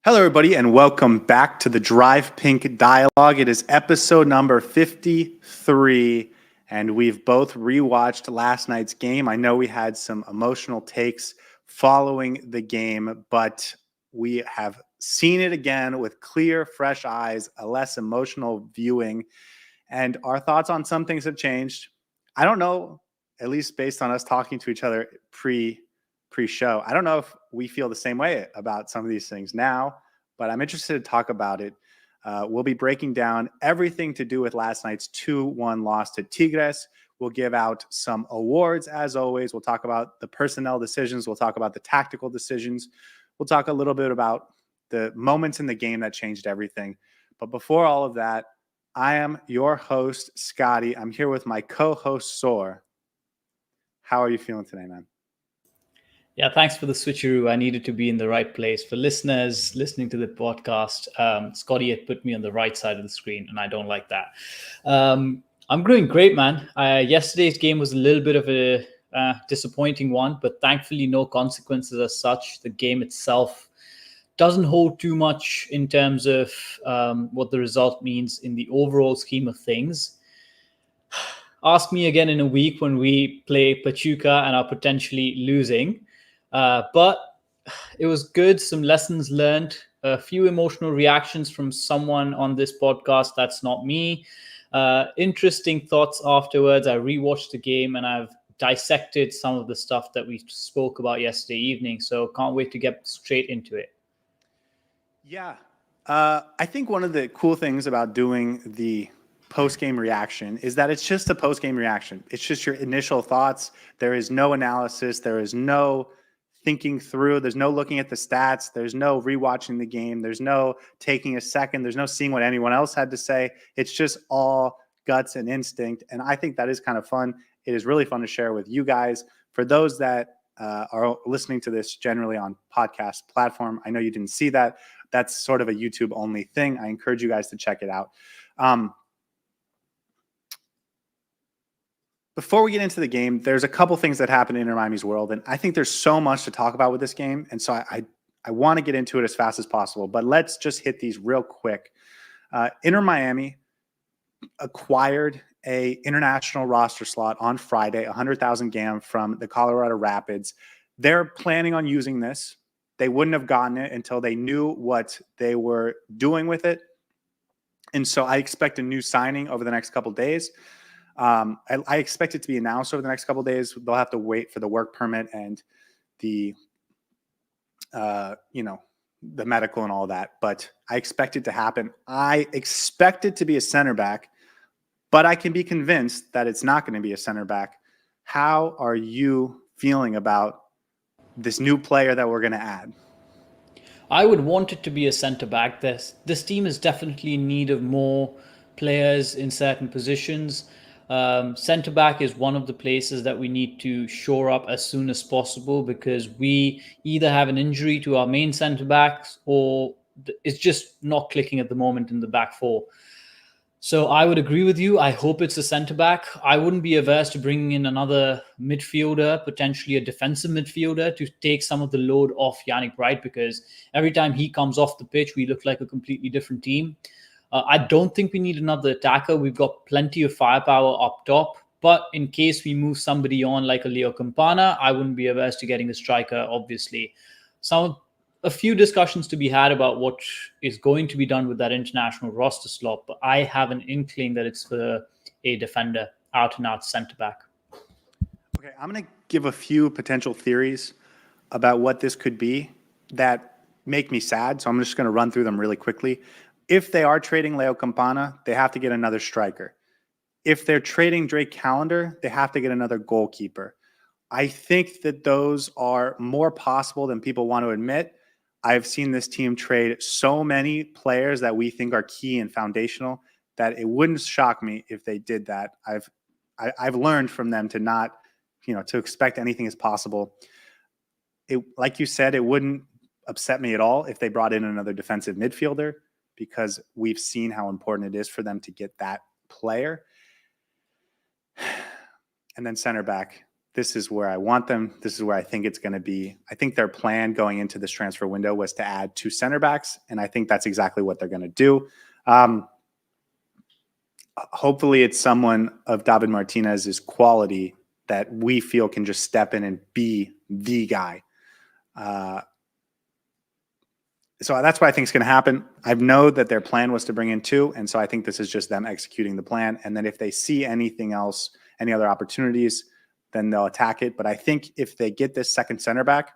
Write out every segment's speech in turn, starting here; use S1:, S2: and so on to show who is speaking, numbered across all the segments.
S1: Hello, everybody, and welcome back to the Drive Pink Dialogue. It is episode number 53, and we've both rewatched last night's game. I know we had some emotional takes following the game, but we have seen it again with clear, fresh eyes, a less emotional viewing, and our thoughts on some things have changed. I don't know, at least based on us talking to each other pre-show. I don't know if we feel the same way about some of these things now, but I'm interested to talk about it. We'll be breaking down everything to do with last night's 2-1 loss to Tigres. We'll give out some awards, as always. We'll talk about the personnel decisions. We'll talk about the tactical decisions. We'll talk a little bit about the moments in the game that changed everything. But before all of that, I am your host, Scotty. I'm here with my co-host, Saur. How are you feeling today, man?
S2: Yeah, thanks for the switcheroo. I needed to be in the right place. For listeners listening to the podcast, Scotty had put me on the right side of the screen, and I don't like that. I'm doing great, man. Yesterday's game was a little bit of a disappointing one, but thankfully no consequences as such. The game itself doesn't hold too much in terms of what the result means in the overall scheme of things. Ask me again in a week when we play Pachuca and are potentially losing. But it was good. Some lessons learned, a few emotional reactions from someone on this podcast. That's not me. Interesting thoughts afterwards. I rewatched the game and I've dissected some of the stuff that we spoke about yesterday evening. So can't wait to get straight into it.
S1: Yeah. I think one of the cool things about doing the post-game reaction is that it's just a post-game reaction. It's just your initial thoughts. There is no analysis. There is no thinking through. There's no looking at the stats. There's no rewatching the game. There's no taking a second. There's no seeing what anyone else had to say. It's just all guts and instinct. And I think that is kind of fun. It is really fun to share with you guys. For those that are listening to this generally on podcast platform, I know you didn't see that. That's sort of a YouTube only thing. I encourage you guys to check it out. Before we get into the game, there's a couple things that happen in Inter Miami's world, and I think there's so much to talk about with this game, and so I want to get into it as fast as possible, but let's just hit these real quick. Inter Miami acquired a international roster slot on Friday, 100,000 GAM from the Colorado Rapids. They're planning on using this. They wouldn't have gotten it until they knew what they were doing with it, and so I expect a new signing over the next couple days. I expect it to be announced over the next couple of days. They'll have to wait for the work permit and the, the medical and all that. But I expect it to happen. I expect it to be a center back, but I can be convinced that it's not going to be a center back. How are you feeling about this new player that we're going to add?
S2: I would want it to be a center back. This team is definitely in need of more players in certain positions. Centre back is one of the places that we need to shore up as soon as possible because we either have an injury to our main centre backs or it's just not clicking at the moment in the back four. So I would agree with you. I hope it's a centre back. I wouldn't be averse to bringing in another midfielder, potentially a defensive midfielder, to take some of the load off Yannick Wright because every time he comes off the pitch, we look like a completely different team. I don't think we need another attacker. We've got plenty of firepower up top. But in case we move somebody on like a Leo Campana, I wouldn't be averse to getting a striker, obviously. A few discussions to be had about what is going to be done with that international roster slot. But I have an inkling that it's for a defender, out-and-out centre-back.
S1: Okay, I'm going to give a few potential theories about what this could be that make me sad. So I'm just going to run through them really quickly. If they are trading Leo Campana, they have to get another striker. If they're trading Drake Callender, they have to get another goalkeeper. I think that those are more possible than people want to admit. I've seen this team trade so many players that we think are key and foundational that it wouldn't shock me if they did that. I've learned from them to not, to expect anything is possible. Like you said, it wouldn't upset me at all if they brought in another defensive midfielder, because we've seen how important it is for them to get that player. And then center back. this is where I want them. This is where I think it's going to be. I think their plan going into this transfer window was to add 2 center backs, and I think that's exactly what they're going to do. Hopefully it's someone of David Martinez's quality that we feel can just step in and be the guy. So that's what I think is going to happen. I know that their plan was to bring in 2, and so I think this is just them executing the plan. And then if they see anything else, any other opportunities, then they'll attack it. But I think if they get this second center back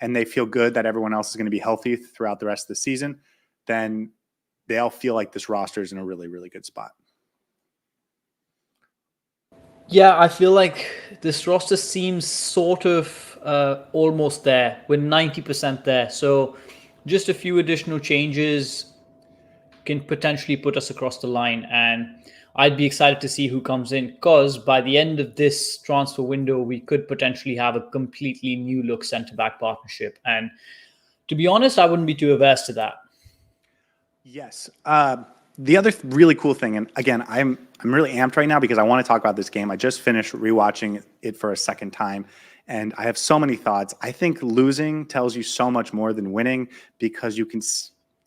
S1: and they feel good that everyone else is going to be healthy throughout the rest of the season, then they'll feel like this roster is in a really, really good spot.
S2: Yeah, I feel like this roster seems sort of almost there. We're 90% there. So just a few additional changes can potentially put us across the line. And I'd be excited to see who comes in, because by the end of this transfer window, we could potentially have a completely new look centre-back partnership. And to be honest, I wouldn't be too averse to that.
S1: Yes. The other really cool thing, and again, I'm really amped right now because I want to talk about this game. I just finished rewatching it for a second time, and I have so many thoughts. I think losing tells you so much more than winning, because you can,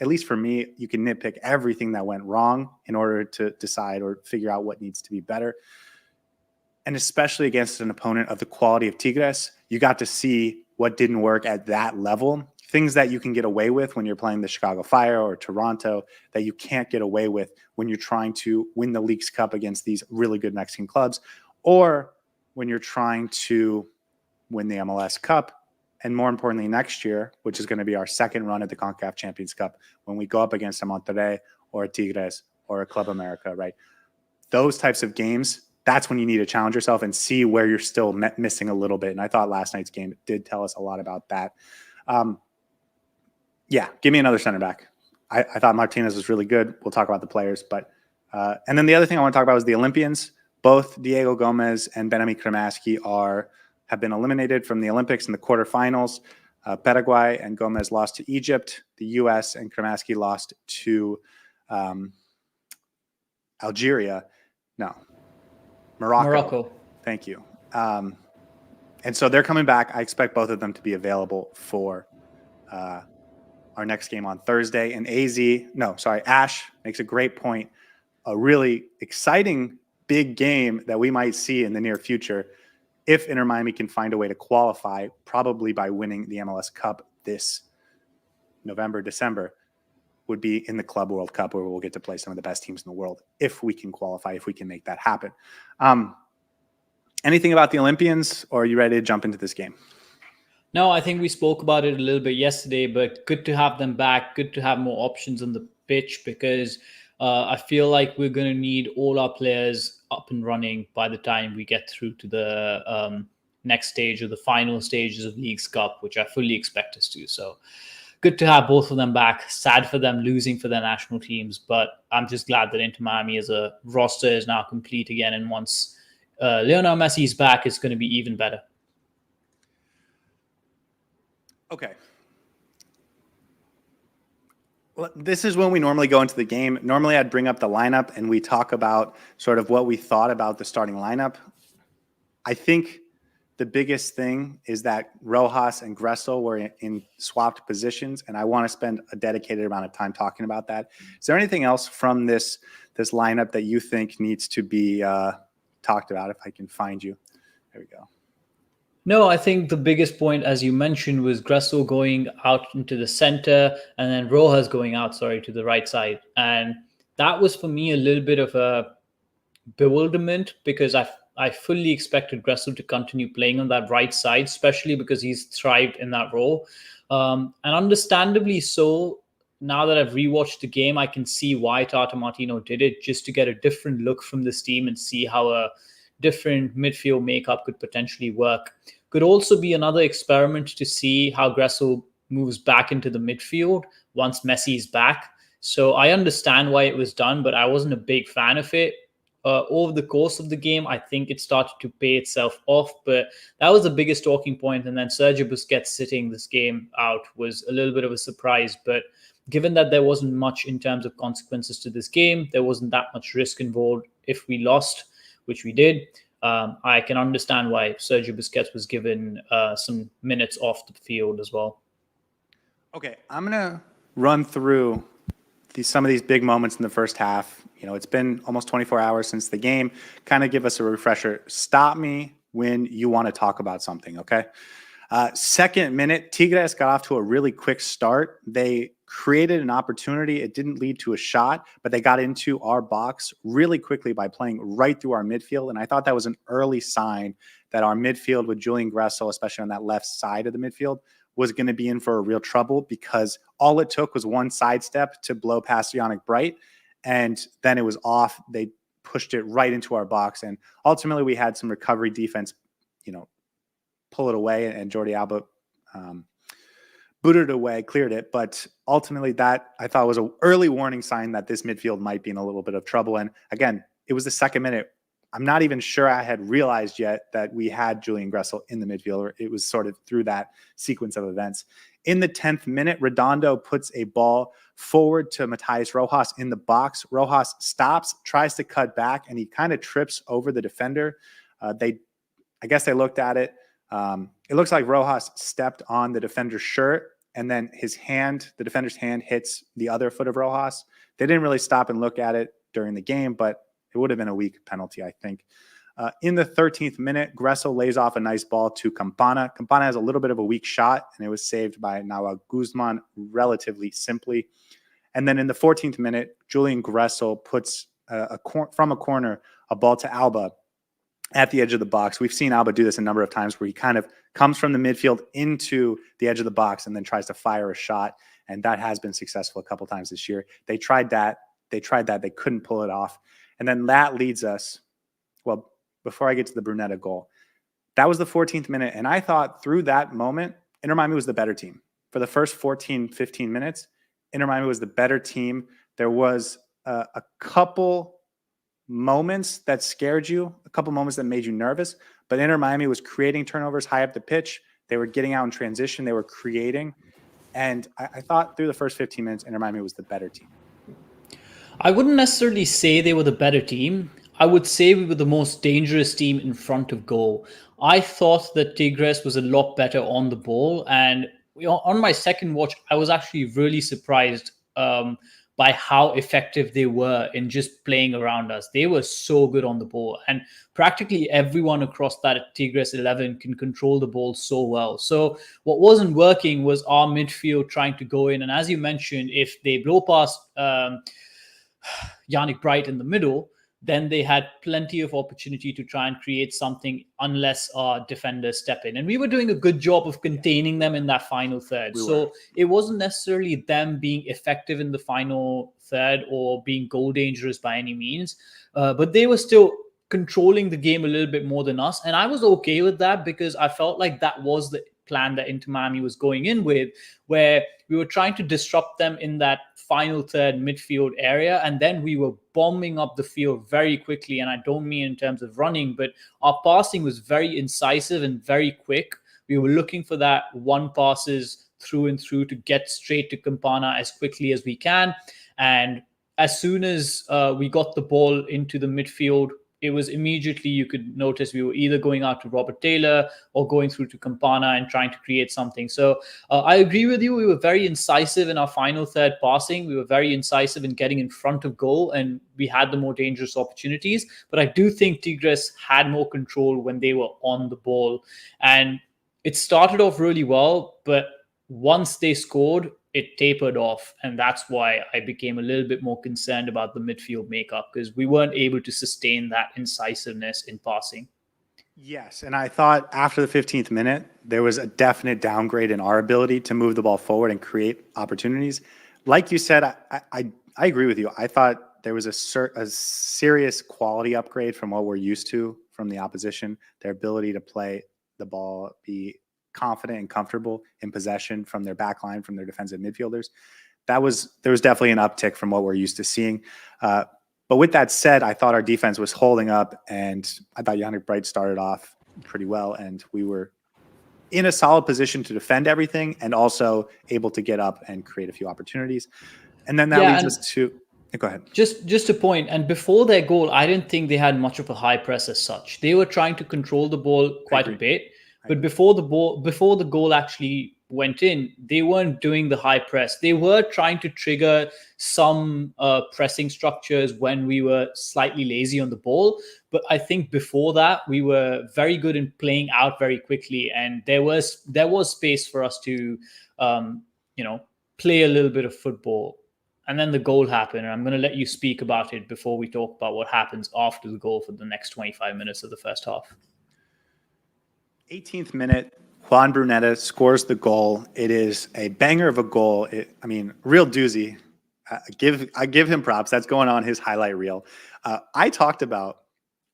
S1: at least for me, you can nitpick everything that went wrong in order to decide or figure out what needs to be better. And especially against an opponent of the quality of Tigres, you got to see what didn't work at that level. Things that you can get away with when you're playing the Chicago Fire or Toronto that you can't get away with when you're trying to win the Leagues Cup against these really good Mexican clubs, or when you're trying to win the MLS Cup. And more importantly, next year, which is going to be our second run at the CONCACAF Champions Cup, when we go up against a Monterrey or a Tigres or a Club America, right? Those types of games, that's when you need to challenge yourself and see where you're still missing a little bit. And I thought last night's game did tell us a lot about that. Yeah, give me another center back. I thought Martínez was really good. We'll talk about the players, but and then the other thing I want to talk about is the Olympians. Both Diego Gomez and Benjamin Cremaschi have been eliminated from the Olympics in the quarterfinals. Paraguay and Gomez lost to Egypt. The U.S. and Cremaschi lost to Algeria. No, Morocco. Thank you. And so they're coming back. I expect both of them to be available for our next game on Thursday. And Ash makes a great point. A really exciting big game that we might see in the near future if Inter Miami can find a way to qualify, probably by winning the MLS Cup this November, December, would be in the Club World Cup, where we'll get to play some of the best teams in the world if we can qualify, if we can make that happen. Anything about the Olympians, or are you ready to jump into this game?
S2: No, I think we spoke about it a little bit yesterday, but good to have them back. Good to have more options on the pitch, because I feel like we're going to need all our players up and running by the time we get through to the next stage, or the final stages of Leagues Cup, which I fully expect us to. So good to have both of them back. Sad for them losing for their national teams, but I'm just glad that Inter Miami as a roster is now complete again. And once Lionel Messi's back, it's going to be even better.
S1: Okay. Well, this is when we normally go into the game. Normally I'd bring up the lineup and we talk about sort of what we thought about the starting lineup. I think the biggest thing is that Rojas and Gressel were in swapped positions, and I want to spend a dedicated amount of time talking about that. Is there anything else from this lineup that you think needs to be talked about? If I can find you. There we go.
S2: No, I think the biggest point, as you mentioned, was Gressel going out into the center, and then Rojas going out, to the right side. And that was, for me, a little bit of a bewilderment, because I fully expected Gressel to continue playing on that right side, especially because he's thrived in that role. And understandably so. Now that I've rewatched the game, I can see why Tata Martino did it, just to get a different look from this team and see how a different midfield makeup could potentially work. Could also be another experiment to see how Gressel moves back into the midfield once Messi is back. So I understand why it was done, but I wasn't a big fan of it. Over the course of the game, I think it started to pay itself off, but that was the biggest talking point. And then Sergio Busquets sitting this game out was a little bit of a surprise. But given that there wasn't much in terms of consequences to this game, there wasn't that much risk involved if we lost, which we did. I can understand why Sergio Busquets was given some minutes off the field as well.
S1: Okay, I'm going to run through some of these big moments in the first half. It's been almost 24 hours since the game. Kind of give us a refresher. Stop me when you want to talk about something, okay? Second minute, Tigres got off to a really quick start. They created an opportunity. It didn't lead to a shot, but they got into our box really quickly by playing right through our midfield. And I thought that was an early sign that our midfield with Julian Gressel, especially on that left side of the midfield, was going to be in for a real trouble, because all it took was one sidestep to blow past Yannick Bright, and then it was off. They pushed it right into our box, and ultimately we had some recovery defense, pull it away, and Jordi Alba booted it away, cleared it. But ultimately that, I thought, was an early warning sign that this midfield might be in a little bit of trouble. And again, it was the second minute. I'm not even sure I had realized yet that we had Julian Gressel in the midfield. It was sort of through that sequence of events. In the 10th minute, Redondo puts a ball forward to Matías Rojas in the box. Rojas stops, tries to cut back, and he kind of trips over the defender. I guess they looked at it. It looks like Rojas stepped on the defender's shirt, and then the defender's hand hits the other foot of Rojas. They didn't really stop and look at it during the game, but it would have been a weak penalty, I think. In the 13th minute, Gressel lays off a nice ball to Campana. Campana has a little bit of a weak shot, and it was saved by Nawa Guzman relatively simply. And then in the 14th minute, Julian Gressel puts from a corner a ball to Alba at the edge of the box. We've seen Alba do this a number of times, where he kind of comes from the midfield into the edge of the box and then tries to fire a shot. And that has been successful a couple times this year. They tried that. They couldn't pull it off. And then that leads us, well, before I get to the Brunetta goal, that was the 14th minute. And I thought through that moment, Inter Miami was the better team. For the first 14, 15 minutes, Inter Miami was the better team. There was a couple moments that scared you, a couple moments that made you nervous, but Inter Miami was creating turnovers high up the pitch. They were getting out in transition. They were creating. And I thought through the first 15 minutes, Inter Miami was the better team.
S2: I wouldn't necessarily say they were the better team. I would say we were the most dangerous team in front of goal. I thought that Tigres was a lot better on the ball. And on my second watch, I was actually really surprised by how effective they were in just playing around us. They were so good on the ball. And practically everyone across that Tigres 11 can control the ball so well. So what wasn't working was our midfield trying to go in. And as you mentioned, if they blow past Yannick Bright in the middle, then they had plenty of opportunity to try and create something unless our defenders step in. And we were doing a good job of containing them in that final third. It wasn't necessarily them being effective in the final third or being goal dangerous by any means, but they were still controlling the game a little bit more than us. And I was okay with that, because I felt like that was the plan that Inter Miami was going in with, where we were trying to disrupt them in that final third midfield area, and then we were bombing up the field very quickly. And I don't mean in terms of running, but our passing was very incisive and very quick. We were looking for that one passes through and through to get straight to Campana as quickly as we can. And as soon as we got the ball into the midfield, it was immediately, you could notice we were either going out to Robert Taylor or going through to Campana and trying to create something. So I agree with you. We were very incisive in our final third passing. We were very incisive in getting in front of goal, and we had the more dangerous opportunities. But I do think Tigres had more control when they were on the ball. And it started off really well, but once they scored, it tapered off. And that's why I became a little bit more concerned about the midfield makeup, because we weren't able to sustain that incisiveness in passing.
S1: Yes, and I thought after the 15th minute, there was a definite downgrade in our ability to move the ball forward and create opportunities. Like you said, I agree with you. I thought there was a serious quality upgrade from what we're used to from the opposition, their ability to play the ball, be confident and comfortable in possession from their back line, from their defensive midfielders. There was definitely an uptick from what we're used to seeing. But with that said, I thought our defense was holding up, and I thought Yannick Bright started off pretty well, and we were in a solid position to defend everything and also able to get up and create a few opportunities. And then that leads us to, Go ahead.
S2: Just a point. And before their goal, I didn't think they had much of a high press as such. They were trying to control the ball quite a bit. But before the goal actually went in, they weren't doing the high press. They were trying to trigger some pressing structures when we were slightly lazy on the ball. But I think before that, we were very good in playing out very quickly, and there was space for us to, play a little bit of football. And then the goal happened, and I'm going to let you speak about it before we talk about what happens after the goal for the next 25 minutes of the first half.
S1: 18th minute, Juan Brunetta scores the goal. It is a banger of a goal. Real doozy. I give him props. That's going on his highlight reel. I talked about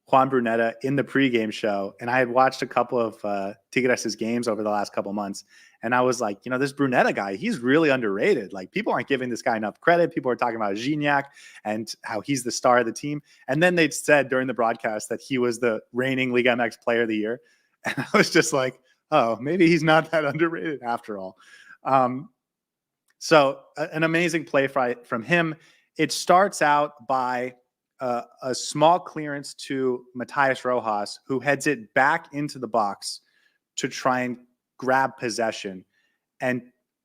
S1: Juan Brunetta in the pregame show, and I had watched a couple of Tigres' games over the last couple months, and I was like, this Brunetta guy, he's really underrated. Like, people aren't giving this guy enough credit. People are talking about Gignac and how he's the star of the team. And then they'd said during the broadcast that he was the reigning Liga MX Player of the Year. And I was just like, oh, maybe he's not that underrated after all. So an amazing play from him. It starts out by a small clearance to Matías Rojas, who heads it back into the box to try and grab possession. And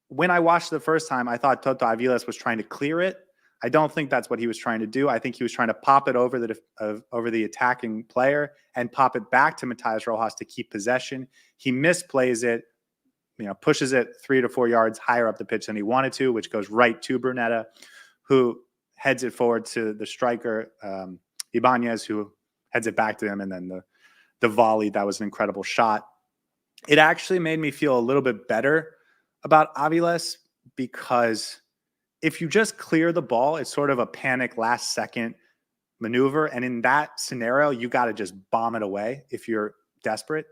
S1: when I watched the first time, I thought Toto Avilés was trying to clear it. I don't think that's what he was trying to do. I think he was trying to pop it over the attacking player and pop it back to Matías Rojas to keep possession. He misplays it, pushes it 3 to 4 yards higher up the pitch than he wanted to, which goes right to Brunetta, who heads it forward to the striker, Ibanez, who heads it back to him. And then the volley, that was an incredible shot. It actually made me feel a little bit better about Avilés, because if you just clear the ball, it's sort of a panic last second maneuver. And in that scenario, you got to just bomb it away if you're desperate.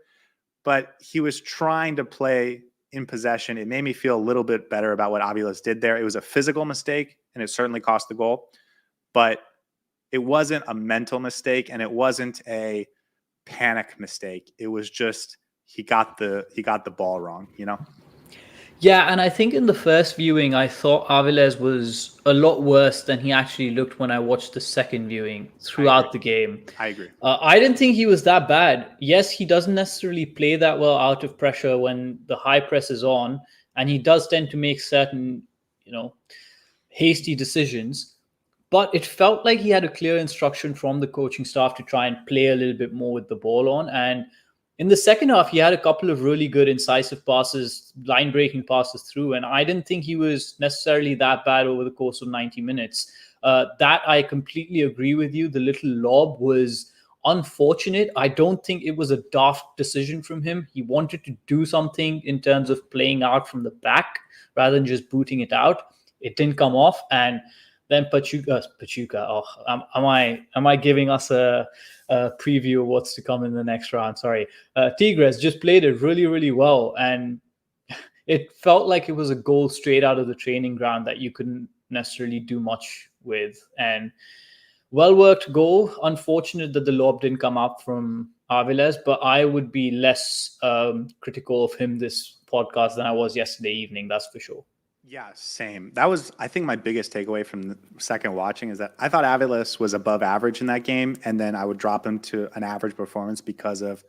S1: But he was trying to play in possession. It made me feel a little bit better about what Avilés did there. It was a physical mistake, and it certainly cost the goal. But it wasn't a mental mistake, and it wasn't a panic mistake. It was just he got the ball wrong,
S2: Yeah, and I think in the first viewing, I thought Avilés was a lot worse than he actually looked when I watched the second viewing throughout the game.
S1: I agree.
S2: I didn't think he was that bad. Yes, he doesn't necessarily play that well out of pressure when the high press is on, and he does tend to make certain, hasty decisions. But it felt like he had a clear instruction from the coaching staff to try and play a little bit more with the ball on. And in the second half, he had a couple of really good incisive passes, line-breaking passes through, and I didn't think he was necessarily that bad over the course of 90 minutes. That I completely agree with you. The little lob was unfortunate. I don't think it was a daft decision from him. He wanted to do something in terms of playing out from the back rather than just booting it out. It didn't come off, and then Pachuca. Oh, am I giving us a preview of what's to come in the next round? Sorry. Tigres just played it really, really well, and it felt like it was a goal straight out of the training ground that you couldn't necessarily do much with. And well-worked goal. Unfortunate that the lob didn't come up from Avilés, but I would be less critical of him this podcast than I was yesterday evening, that's for sure.
S1: Yeah, same. That was, I think, my biggest takeaway from the second watching is that I thought Avilés was above average in that game, and then I would drop him to an average performance because of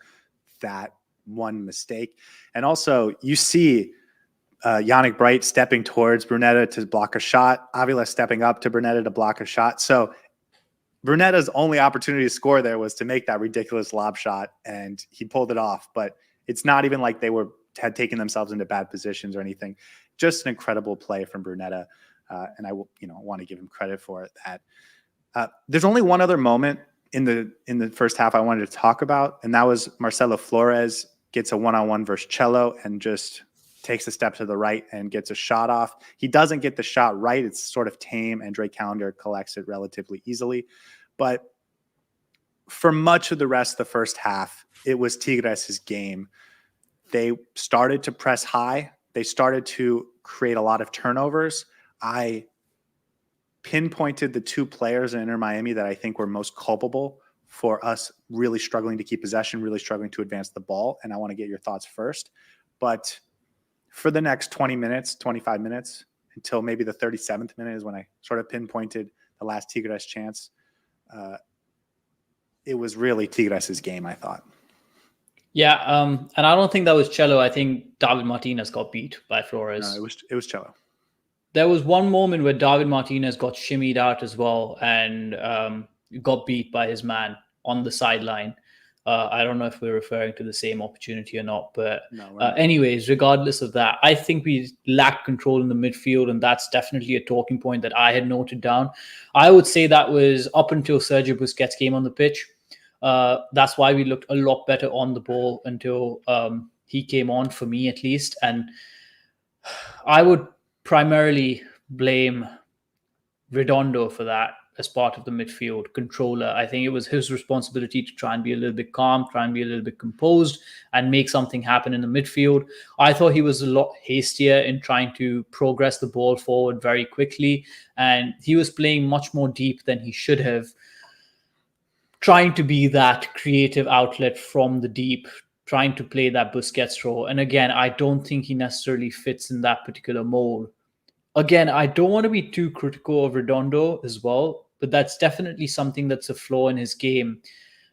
S1: that one mistake. And also, you see Yannick Bright stepping towards Brunetta to block a shot, Avilés stepping up to Brunetta to block a shot. So Brunetta's only opportunity to score there was to make that ridiculous lob shot, and he pulled it off. But it's not even like they had taken themselves into bad positions or anything. Just an incredible play from Brunetta, and I want to give him credit for that. There's only one other moment in the first half I wanted to talk about, and that was Marcelo Flores gets a one-on-one versus Chelo and just takes a step to the right and gets a shot off. He doesn't get the shot right. It's sort of tame, and Drake Callender collects it relatively easily. But for much of the rest of the first half, it was Tigres' game. They started to press high. They started to create a lot of turnovers. I pinpointed the two players in Inter Miami that I think were most culpable for us really struggling to keep possession, really struggling to advance the ball. And I want to get your thoughts first. But for the next 20 minutes, 25 minutes, until maybe the 37th minute is when I sort of pinpointed the the last Tigres chance. It was really Tigres' game, I thought.
S2: Yeah, and I don't think that was Chelo. I think David Martinez got beat by
S1: No,
S2: Flores.
S1: it was Chelo.
S2: There was one moment where David Martinez got shimmied out as well and got beat by his man on the sideline. I don't know if we're referring to the same opportunity or not, but
S1: No, we're not.
S2: anyways, regardless of that, I think we lacked control in the midfield, and that's definitely a talking point that I had noted down. I would say that was up until Sergio Busquets came on the pitch. That's why we looked a lot better on the ball until he came on, for me at least. And I would primarily blame Redondo for that as part of the midfield controller. I think it was his responsibility to try and be a little bit calm, try and be a little bit composed, and make something happen in the midfield. I thought he was a lot hastier in trying to progress the ball forward very quickly, and he was playing much more deep than he should have, trying to be that creative outlet from the deep, trying to play that Busquets role. And again, I don't think he necessarily fits in that particular mold. Again, I don't want to be too critical of Redondo as well, but that's definitely something that's a flaw in his game.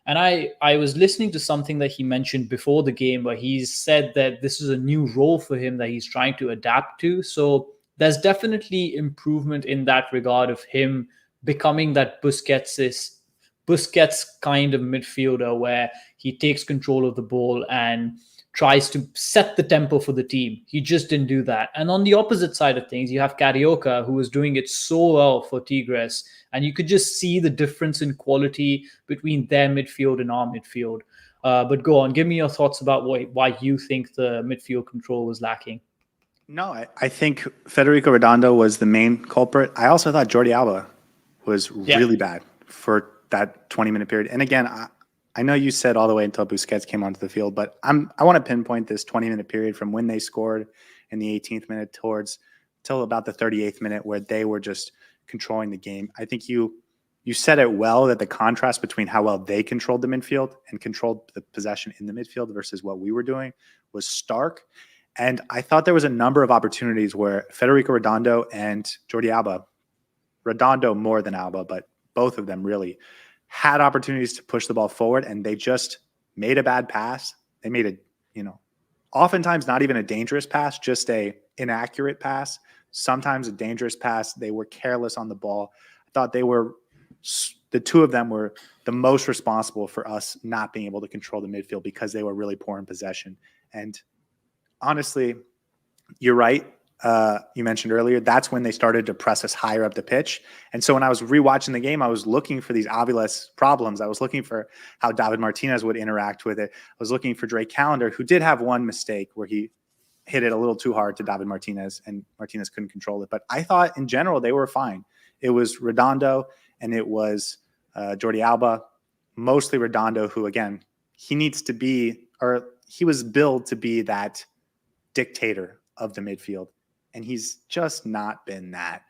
S2: And I was listening to something that he mentioned before the game where he said that this is a new role for him that he's trying to adapt to. So there's definitely improvement in that regard of him becoming that Busquets kind of midfielder where he takes control of the ball and tries to set the tempo for the team. He just didn't do that. And on the opposite side of things, you have Carioca, who was doing it so well for Tigres. And you could just see the difference in quality between their midfield and our midfield. But go on, give me your thoughts about why you think the midfield control was lacking.
S1: No, I think Federico Redondo was the main culprit. I also thought Jordi Alba was really bad for that 20-minute period. And again, I know you said all the way until Busquets came onto the field, but I want to pinpoint this 20-minute period from when they scored in the 18th minute till about the 38th minute, where they were just controlling the game. I think you said it well, that the contrast between how well they controlled the midfield and controlled the possession in the midfield versus what we were doing was stark. And I thought there was a number of opportunities where Federico Redondo and Jordi Alba, Redondo more than Alba, but both of them really had opportunities to push the ball forward, and they just made a bad pass. They made oftentimes not even a dangerous pass, just a inaccurate pass. Sometimes a dangerous pass. They were careless on the ball. I thought the two of them were the most responsible for us not being able to control the midfield because they were really poor in possession. And honestly, you're right. You mentioned earlier, that's when they started to press us higher up the pitch. And so when I was rewatching the game, I was looking for these Avilés problems. I was looking for how David Martinez would interact with it. I was looking for Drake Callender, who did have one mistake where he hit it a little too hard to David Martinez, and Martinez couldn't control it. But I thought in general they were fine. It was Redondo and it was Jordi Alba, mostly Redondo, who, again, he needs to be, or he was billed to be that dictator of the midfield. And he's just not been that.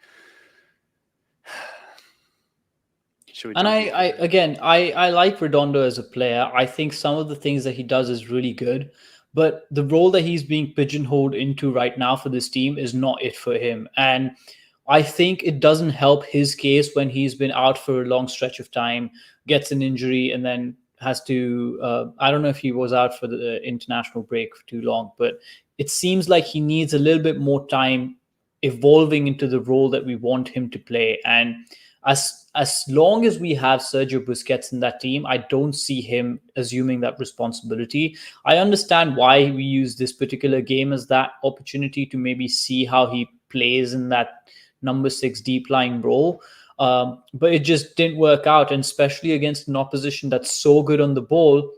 S2: And I like Redondo as a player. I think some of the things that he does is really good, but the role that he's being pigeonholed into right now for this team is not it for him. And I think it doesn't help his case when he's been out for a long stretch of time, gets an injury, and then has to, I don't know if he was out for the international break for too long, but it seems like he needs a little bit more time evolving into the role that we want him to play. And as long as we have Sergio Busquets in that team, I don't see him assuming that responsibility. I understand why we use this particular game as that opportunity to maybe see how he plays in that number 6 deep lying role. But it just didn't work out. And especially against an opposition that's so good on the ball,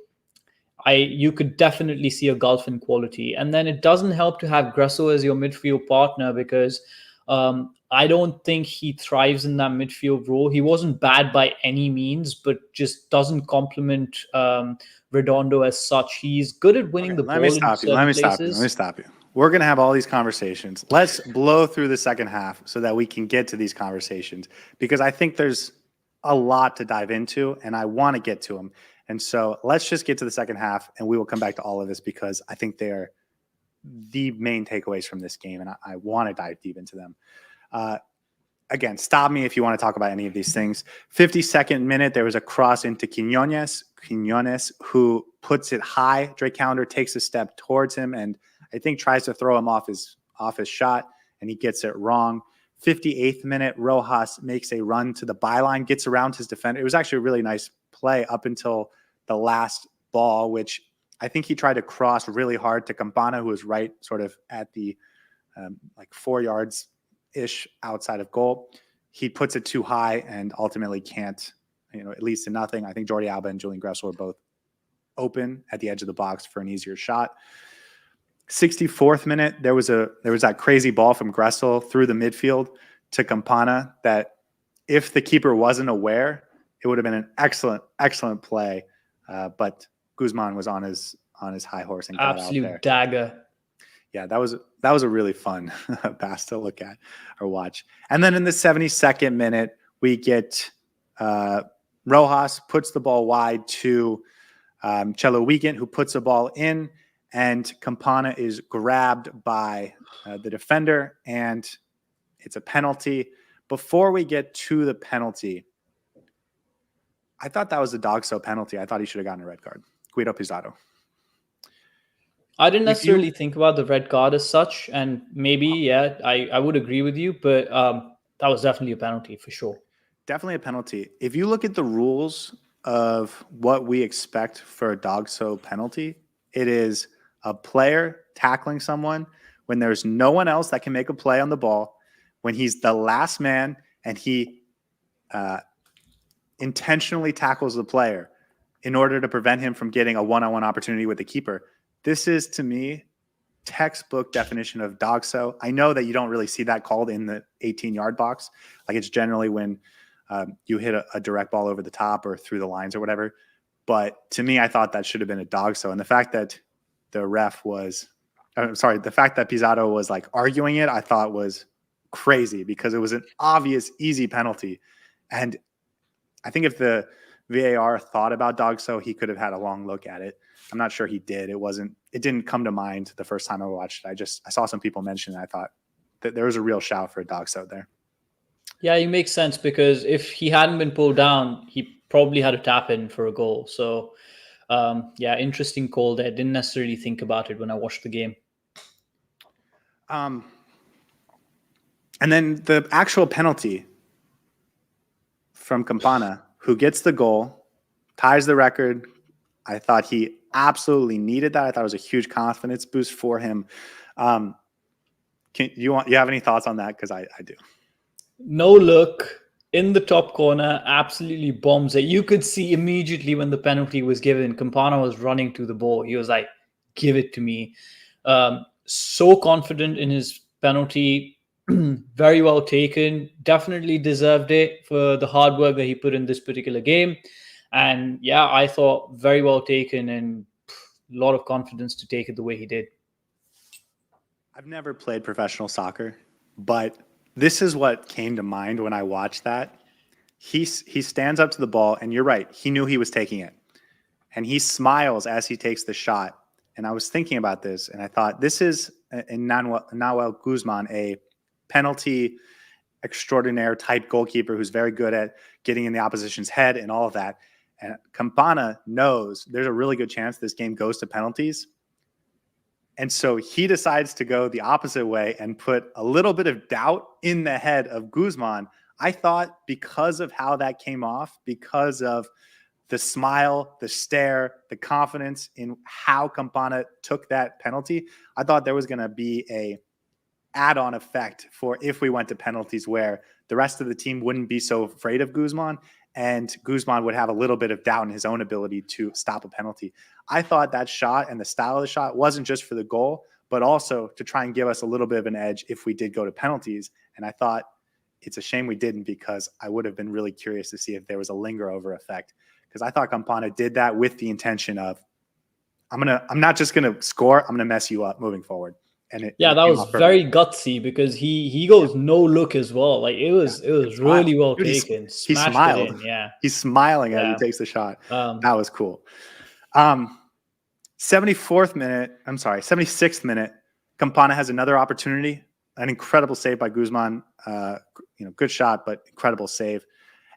S2: you could definitely see a gulf in quality. And then it doesn't help to have Gresso as your midfield partner, because I don't think he thrives in that midfield role. He wasn't bad by any means, but just doesn't complement Redondo as such. He's good at winning the ball in certain places.
S1: Let me stop you. We're going to have all these conversations. Let's blow through the second half so that we can get to these conversations, because I think there's a lot to dive into and I want to get to them. And so let's just get to the second half and we will come back to all of this, because I think they are the main takeaways from this game and I want to dive deep into them. again, stop me if you want to talk about any of these things. 52nd minute, there was a cross into Quiñones, who puts it high. Drake Callender takes a step towards him and I think tries to throw him off his shot, and he gets it wrong. 58th minute, Rojas makes a run to the byline, gets around his defender. It was actually a really nice play up until the last ball, which I think he tried to cross really hard to Campana, who was right sort of at the like 4 yards ish outside of goal. He puts it too high and ultimately can't, at least to nothing. I think Jordi Alba and Julian Gressel were both open at the edge of the box for an easier shot. 64th minute, there was that crazy ball from Gressel through the midfield to Campana that if the keeper wasn't aware, it would have been an excellent play. But Guzman was on his high horse and got
S2: absolute
S1: out there.
S2: Dagger.
S1: Yeah, that was a really fun pass to look at or watch. And then in the 72nd minute, we get Rojas puts the ball wide to Chelo Weigandt, who puts the ball in, and Campana is grabbed by the defender, and it's a penalty. Before we get to the penalty, I thought that was a Dogso penalty. I thought he should have gotten a red card. Guido Pizarro.
S2: I didn't necessarily think about the red card as such, and maybe, yeah, I would agree with you, but that was definitely a penalty for sure.
S1: Definitely a penalty. If you look at the rules of what we expect for a Dogso penalty, it is a player tackling someone when there's no one else that can make a play on the ball, when he's the last man and he intentionally tackles the player in order to prevent him from getting a one-on-one opportunity with the keeper. This is, to me, textbook definition of Dogso. I know that you don't really see that called in the 18-yard box. Like, it's generally when you hit a direct ball over the top or through the lines or whatever. But to me, I thought that should have been a Dogso. And the fact that the fact that Pizarro was like arguing it, I thought was crazy because it was an obvious, easy penalty. And I think if the VAR thought about Dogso, he could have had a long look at it. I'm not sure he did. It didn't come to mind the first time I watched it. I saw some people mention it. I thought that there was a real shout for a Dogso there.
S2: Yeah, it makes sense because if he hadn't been pulled down, he probably had a tap in for a goal. So, yeah, interesting call there. Didn't necessarily think about it when I watched the game.
S1: And then the actual penalty from Campana, who gets the goal, ties the record. I thought he absolutely needed that. I thought it was a huge confidence boost for him. You have any thoughts on that? Because I do.
S2: No look in the top corner, absolutely bombs it. You could see immediately when the penalty was given, Campana was running to the ball. He was like, give it to me. So confident in his penalty. Very well taken. Definitely deserved it for the hard work that he put in this particular game. And yeah, I thought very well taken and a lot of confidence to take it the way he did.
S1: I've never played professional soccer, but this is what came to mind when I watched that. He stands up to the ball, and you're right. He knew he was taking it. And he smiles as he takes the shot. And I was thinking about this, and I thought, this is, in Nahuel Guzman, a penalty extraordinaire type goalkeeper who's very good at getting in the opposition's head and all of that. And Campana knows there's a really good chance this game goes to penalties. And so he decides to go the opposite way and put a little bit of doubt in the head of Guzman. I thought because of how that came off, because of the smile, the stare, the confidence in how Campana took that penalty, I thought there was going to be a add-on effect for if we went to penalties where the rest of the team wouldn't be so afraid of Guzman and Guzman would have a little bit of doubt in his own ability to stop a penalty. I thought that shot and the style of the shot wasn't just for the goal, but also to try and give us a little bit of an edge if we did go to penalties. And I thought it's a shame we didn't, because I would have been really curious to see if there was a linger over effect, because I thought Campana did that with the intention of, I'm not just going to score, I'm going to mess you up moving forward. And
S2: that was very gutsy because he goes no look as well. Like it was really well taken.
S1: He smiled.
S2: It in, yeah.
S1: He's smiling as he takes the shot. That was cool. 76th minute, Campana has another opportunity an incredible save by Guzman. Good shot, but incredible save.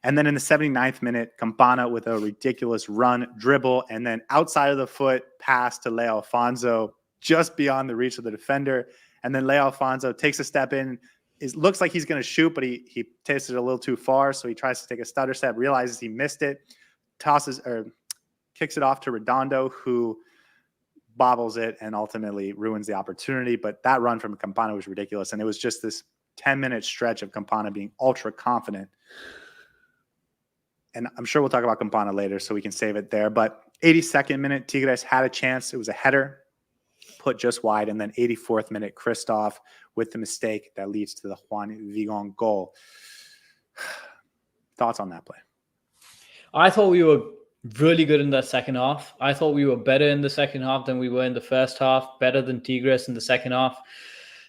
S1: And then in the 79th minute, Campana with a ridiculous run, dribble, and then outside of the foot pass to Leo Alfonso, just beyond the reach of the defender. And then Leo Alfonso takes a step in. It looks like he's going to shoot, but he takes it a little too far. So he tries to take a stutter step, realizes he missed it, kicks it off to Redondo, who bobbles it and ultimately ruins the opportunity. But that run from Campana was ridiculous. And it was just this 10-minute stretch of Campana being ultra confident. And I'm sure we'll talk about Campana later, so we can save it there. But 82nd minute, Tigres had a chance. It was a header, put just wide. And then 84th minute, Christoph with the mistake that leads to the Juan Vigon goal. Thoughts on that play?
S2: I thought we were really good in that second half. I thought we were better in the second half than we were in the first half, better than Tigres in the second half.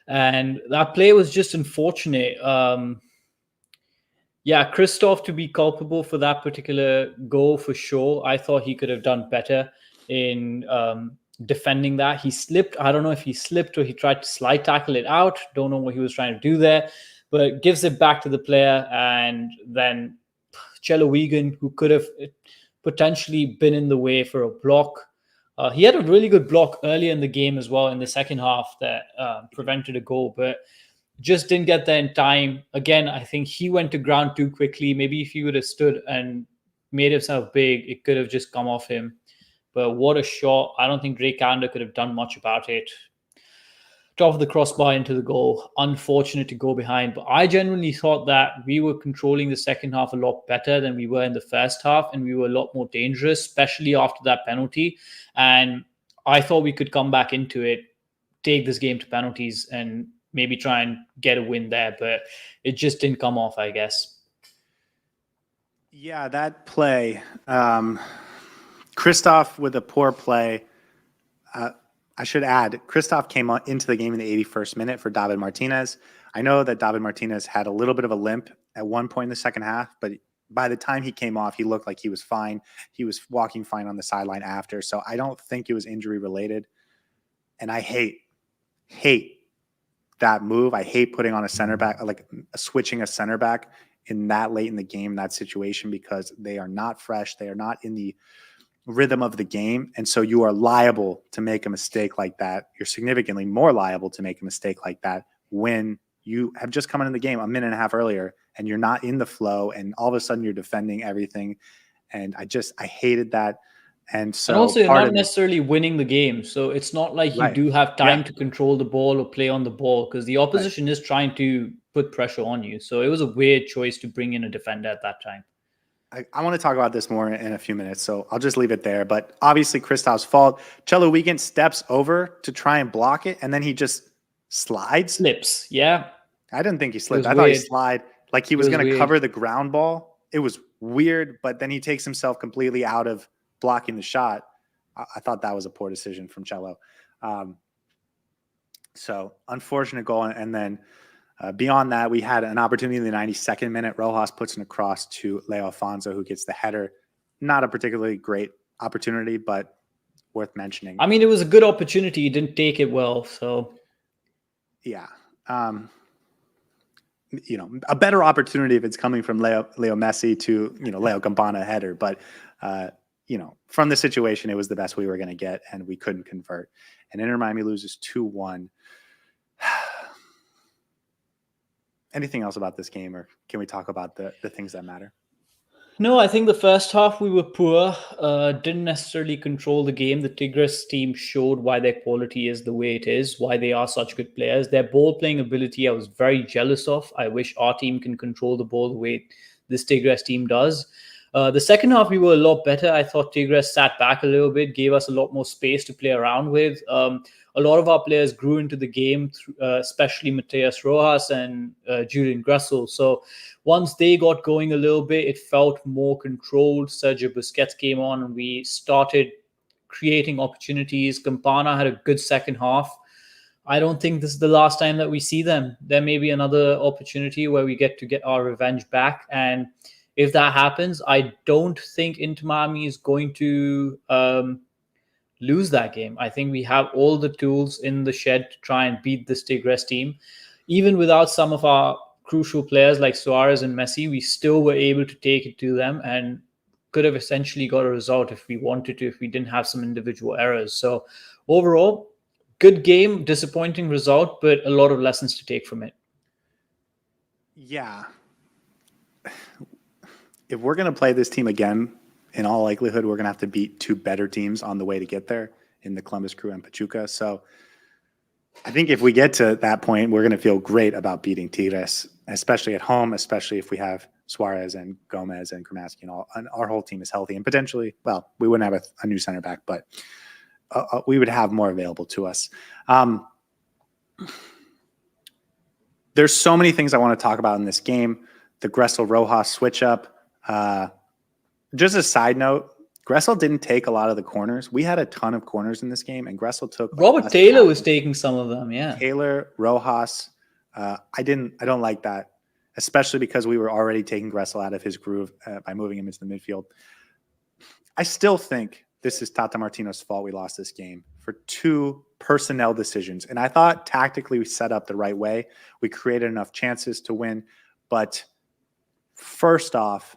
S2: And that play was just unfortunate. Christoph to be culpable for that particular goal for sure. I thought he could have done better in defending that. He slipped. I don't know if he slipped or he tried to slide tackle it out. Don't know what he was trying to do there, but gives it back to the player. And then Chelo Weigandt, who could have potentially been in the way for a block. He had a really good block earlier in the game as well in the second half that prevented a goal, but just didn't get there in time. Again, I think he went to ground too quickly. Maybe if he would have stood and made himself big, it could have just come off him. But what a shot. I don't think Drake Calendar could have done much about it. Top of the crossbar into the goal. Unfortunate to go behind. But I genuinely thought that we were controlling the second half a lot better than we were in the first half. And we were a lot more dangerous, especially after that penalty. And I thought we could come back into it, take this game to penalties, and maybe try and get a win there, but it just didn't come off, I guess.
S1: Yeah, that play, Christoph with a poor play. I should add, Christoph came into the game in the 81st minute for David Martínez. I know that David Martínez had a little bit of a limp at one point in the second half, but by the time he came off, he looked like he was fine. He was walking fine on the sideline after, so I don't think it was injury related. And I hate that move. I hate putting on a center back, like switching a center back in that late in the game, that situation, because they are not fresh. They are not in the rhythm of the game. And so you are liable to make a mistake like that. You're significantly more liable to make a mistake like that when you have just come into the game a minute and a half earlier and you're not in the flow and all of a sudden you're defending everything. And I hated that. And so
S2: and also, you're not necessarily winning the game. So it's not like you do have time to control the ball or play on the ball, because the opposition is trying to put pressure on you. So it was a weird choice to bring in a defender at that time.
S1: I want to talk about this more in a few minutes, so I'll just leave it there. But obviously, Christoph's fault. Chelo Weigandt steps over to try and block it, and then he just slides.
S2: Slips, yeah.
S1: I didn't think he slipped. I thought he slid like he was going to cover the ground ball. It was weird, but then he takes himself completely out of blocking the shot. I thought that was a poor decision from Chelo. So unfortunate goal. And then beyond that, we had an opportunity in the 92nd minute. Rojas puts an across to Leo Alfonso, who gets the header. Not a particularly great opportunity, but worth mentioning.
S2: I mean, it was a good opportunity. He didn't take it well. So
S1: yeah. A better opportunity if it's coming from Leo Messi to, Leo Campana header. But, from the situation, it was the best we were going to get, and we couldn't convert. And Inter Miami loses 2-1. Anything else about this game, or can we talk about the things that matter?
S2: No, I think the first half we were poor, didn't necessarily control the game. The Tigres team showed why their quality is the way it is, why they are such good players. Their ball-playing ability I was very jealous of. I wish our team can control the ball the way this Tigres team does. The second half, we were a lot better. I thought Tigres sat back a little bit, gave us a lot more space to play around with. A lot of our players grew into the game, especially Matías Rojas and Julian Gressel. So once they got going a little bit, it felt more controlled. Sergio Busquets came on and we started creating opportunities. Campana had a good second half. I don't think this is the last time that we see them. There may be another opportunity where we get our revenge back. And if that happens, I don't think Inter Miami is going to lose that game. I think we have all the tools in the shed to try and beat this Tigres team. even without some of our crucial players like Suarez and Messi, we still were able to take it to them and could have essentially got a result if we wanted to, if we didn't have some individual errors. So overall, good game, disappointing result, but a lot of lessons to take from it.
S1: Yeah. If we're going to play this team again, in all likelihood, we're going to have to beat two better teams on the way to get there in the Columbus Crew and Pachuca. So I think if we get to that point, we're going to feel great about beating Tigres, especially at home, especially if we have Suarez and Gomez and Gramaski and our whole team is healthy and potentially, well, we wouldn't have a new center back, but we would have more available to us. There's so many things I want to talk about in this game. The Gressel-Rojas switch up. Just a side note, Gressel didn't take a lot of the corners. We had a ton of corners in this game, and Gressel took.
S2: Robert Taylor was taking some of them, yeah.
S1: Taylor, Rojas. I don't like that, especially because we were already taking Gressel out of his groove by moving him into the midfield. I still think this is Tata Martino's fault we lost this game for two personnel decisions. And I thought tactically we set up the right way. We created enough chances to win. But first off,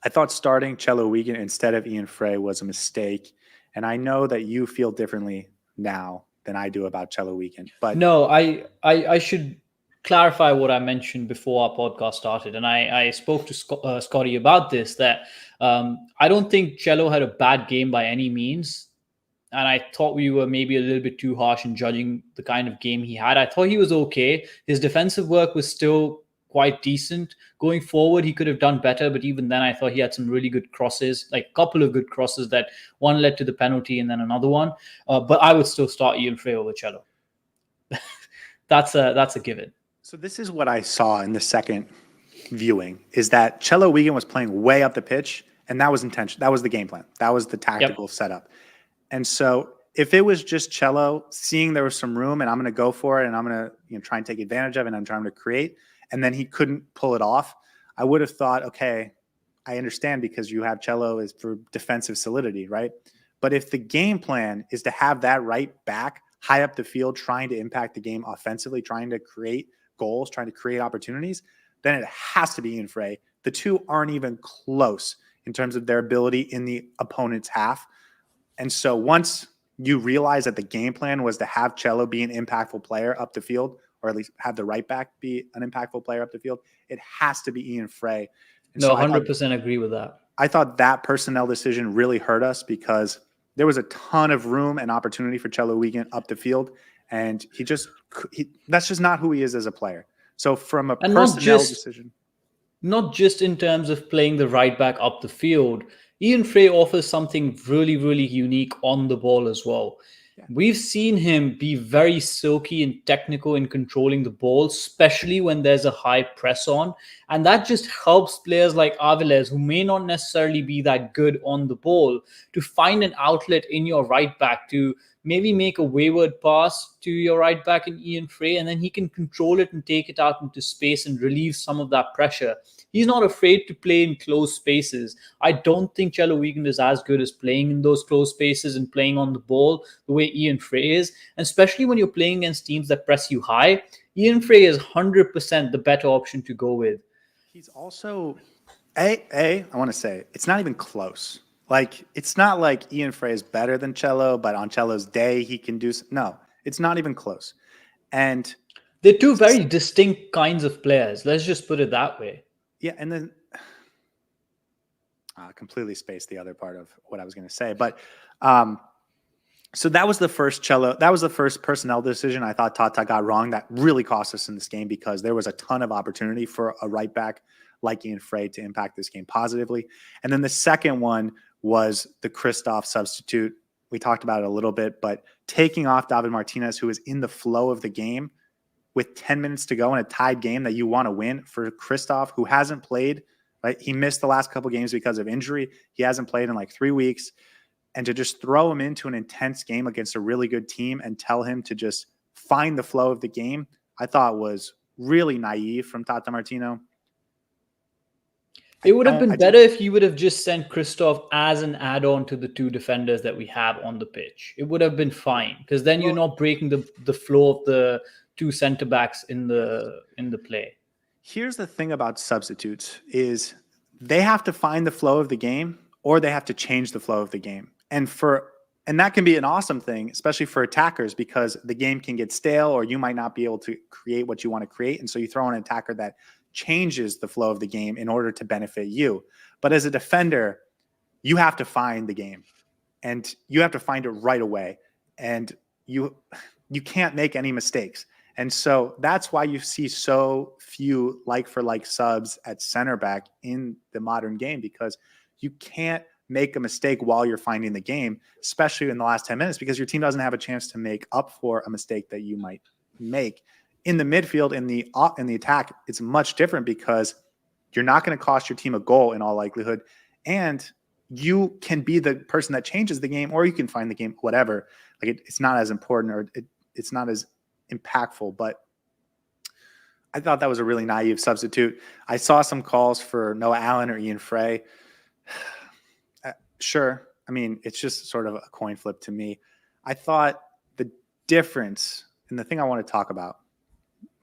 S1: I thought starting Chelo Weigandt instead of Ian Frey was a mistake. And I know that you feel differently now than I do about Chelo Weigandt. But
S2: no, I should clarify what I mentioned before our podcast started. And I spoke to Scotty about this, that I don't think Chelo had a bad game by any means. And I thought we were maybe a little bit too harsh in judging the kind of game he had. I thought he was okay. His defensive work was still quite decent. Going forward, he could have done better. But even then, I thought he had some really good crosses, like a couple of good crosses that one led to the penalty and then another one. But I would still start Ian Frey over Chelo. That's a given.
S1: So this is what I saw in the second viewing, is that Chelo Weigandt was playing way up the pitch, and that was intentional. That was the game plan. That was the tactical setup. And so if it was just Chelo seeing there was some room and I'm going to go for it and I'm going to try and take advantage of it and I'm trying to create, and then he couldn't pull it off, I would have thought, okay, I understand because you have Chelo is for defensive solidity, right? But if the game plan is to have that right back high up the field, trying to impact the game offensively, trying to create goals, trying to create opportunities, then it has to be Ian Frey. The two aren't even close in terms of their ability in the opponent's half. And so once you realize that the game plan was to have Chelo be an impactful player up the field, or at least have the right back be an impactful player up the field, it has to be Ian Frey. And
S2: no, so 100% agree with that.
S1: I thought that personnel decision really hurt us because there was a ton of room and opportunity for Chelo Weigandt up the field, and that's just not who he is as a player. So from a personnel decision.
S2: Not just in terms of playing the right back up the field, Ian Frey offers something really, really unique on the ball as well. Yeah. We've seen him be very silky and technical in controlling the ball, especially when there's a high press on. And that just helps players like Avilés, who may not necessarily be that good on the ball, to find an outlet in your right back, to maybe make a wayward pass to your right back in Ian Frey, and then he can control it and take it out into space and relieve some of that pressure. He's not afraid to play in close spaces. I don't think Chelo Weigandt is as good as playing in those close spaces and playing on the ball the way Ian Frey is. And especially when you're playing against teams that press you high, Ian Frey is 100% the better option to go with.
S1: He's also, I want to say, it's not even close. Like, it's not like Ian Frey is better than Chelo, but on Chelo's day, he can do no, it's not even close. And
S2: they're two very distinct kinds of players. Let's just put it that way.
S1: Yeah, and then completely spaced the other part of what I was going to say. But so that was the first Chelo. That was the first personnel decision I thought Tata got wrong that really cost us in this game, because there was a ton of opportunity for a right back like Ian Frey to impact this game positively. And then the second one was the Christoph substitute. We talked about it a little bit, but taking off David Martínez, who was in the flow of the game, with 10 minutes to go in a tied game that you want to win, for Christoph, who hasn't played, right? He missed the last couple games because of injury. He hasn't played in like 3 weeks. And to just throw him into an intense game against a really good team and tell him to just find the flow of the game, I thought was really naive from Tata Martino.
S2: It would have been better if you would have just sent Christoph as an add-on to the two defenders that we have on the pitch. It would have been fine, because then you're not breaking the flow of two center backs in the play.
S1: Here's the thing about substitutes is they have to find the flow of the game or they have to change the flow of the game. And that can be an awesome thing, especially for attackers, because the game can get stale or you might not be able to create what you want to create. And so you throw in an attacker that changes the flow of the game in order to benefit you. But as a defender, you have to find the game and you have to find it right away. And you can't make any mistakes. And so that's why you see so few like-for-like subs at center back in the modern game, because you can't make a mistake while you're finding the game, especially in the last 10 minutes, because your team doesn't have a chance to make up for a mistake that you might make. In the midfield, in the attack, it's much different because you're not going to cost your team a goal in all likelihood, and you can be the person that changes the game, or you can find the game, whatever. Like it's not as important, or it's not as impactful, but I thought that was a really naive substitute. I saw some calls for Noah Allen or Ian Frey. Sure. I mean, it's just sort of a coin flip to me. I thought the difference, and the thing I want to talk about,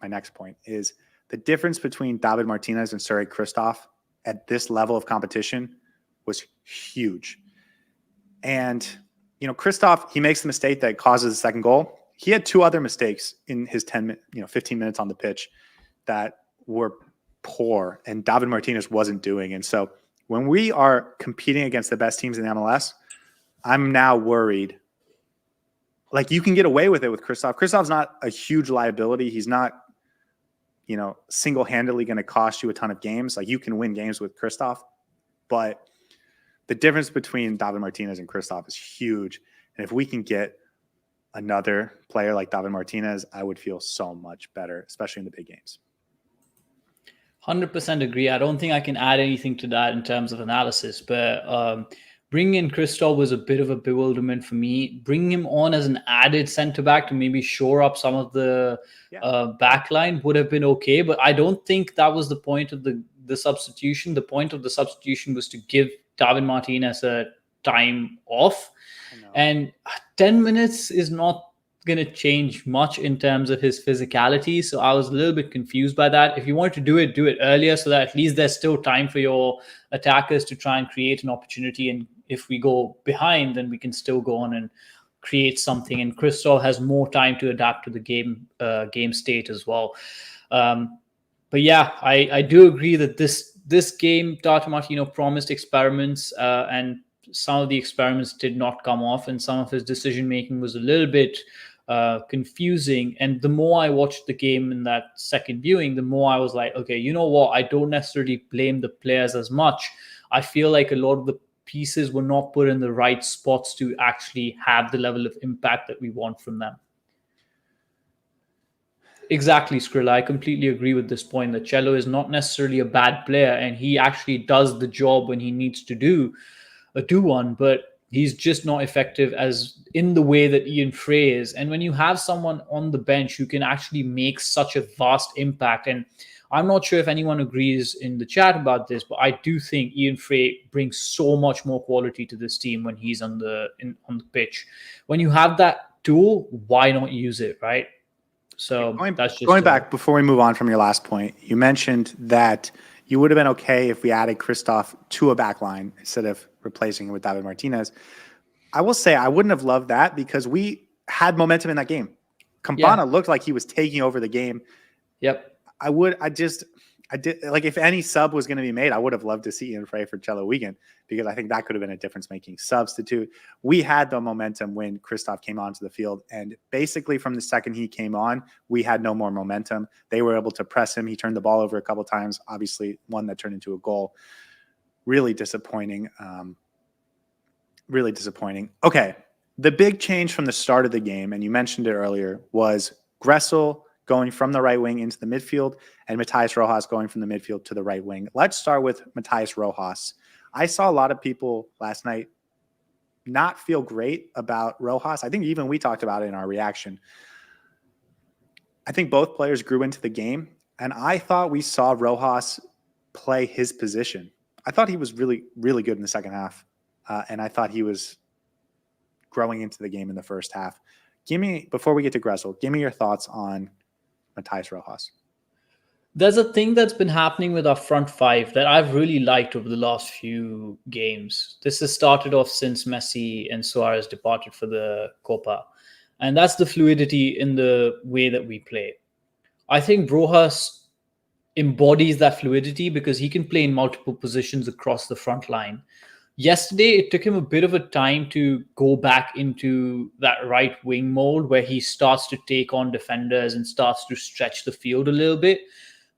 S1: my next point, is the difference between David Martínez and Suri Kristoff at this level of competition was huge. And, Kristoff, he makes the mistake that causes the second goal. He had two other mistakes in his 15 minutes on the pitch that were poor, and David Martínez wasn't doing. And so when we are competing against the best teams in the MLS, I'm now worried. Like, you can get away with it with Kristoff. Kristoff's not a huge liability. He's not, single-handedly going to cost you a ton of games. Like, you can win games with Kristoff, but the difference between David Martínez and Kristoff is huge. And if we can get another player like David Martínez, I would feel so much better, especially in the big games.
S2: 100% agree. I don't think I can add anything to that in terms of analysis, but bringing in Kristoff was a bit of a bewilderment for me. Bringing him on as an added center back to maybe shore up some of the back line would have been okay, but I don't think that was the point of the substitution. The point of the substitution was to give David Martínez a time off, and 10 minutes is not going to change much in terms of his physicality. So I was a little bit confused by that. If you wanted to do it earlier, so that at least there's still time for your attackers to try and create an opportunity. And if we go behind, then we can still go on and create something. And Kristoff has more time to adapt to the game state as well. But yeah, I do agree that this game, Tata Martino promised experiments, and some of the experiments did not come off, and some of his decision making was a little bit confusing. And the more I watched the game in that second viewing, the more I was like, okay, you know what? I don't necessarily blame the players as much. I feel like a lot of the pieces were not put in the right spots to actually have the level of impact that we want from them. Exactly, Skrilla. I completely agree with this point that Chelo is not necessarily a bad player, and he actually does the job when he needs to do one, but he's just not effective as in the way that Ian Frey is. And when you have someone on the bench who can actually make such a vast impact, and I'm not sure if anyone agrees in the chat about this, but I do think Ian Frey brings so much more quality to this team when he's on the pitch. When you have that tool, why not use it, right? So that's just
S1: going back before we move on from your last point. You mentioned that you would have been okay if we added Kristoff to a back line instead of replacing him with David Martínez. I will say I wouldn't have loved that because we had momentum in that game. Campana looked like he was taking over the game.
S2: Yep.
S1: I did like, if any sub was going to be made, I would have loved to see Ian Frey for Chelo Weigandt, because I think that could have been a difference-making substitute. We had the momentum when Kristoff came onto the field, and basically from the second he came on, we had no more momentum. They were able to press him. He turned the ball over a couple times, obviously one that turned into a goal. Really disappointing. Really disappointing. Okay, the big change from the start of the game, and you mentioned it earlier, was Gressel going from the right wing into the midfield and Matías Rojas going from the midfield to the right wing. Let's start with Matías Rojas. I saw a lot of people last night not feel great about Rojas. I think even we talked about it in our reaction. I think both players grew into the game, and I thought we saw Rojas play his position. I thought he was really, really good in the second half, and I thought he was growing into the game in the first half. Before we get to Gressel, give me your thoughts on Matías Rojas?
S2: There's a thing that's been happening with our front five that I've really liked over the last few games. This has started off since Messi and Suarez departed for the Copa. And that's the fluidity in the way that we play. I think Rojas embodies that fluidity because he can play in multiple positions across the front line. Yesterday, it took him a bit of a time to go back into that right wing mode where he starts to take on defenders and starts to stretch the field a little bit.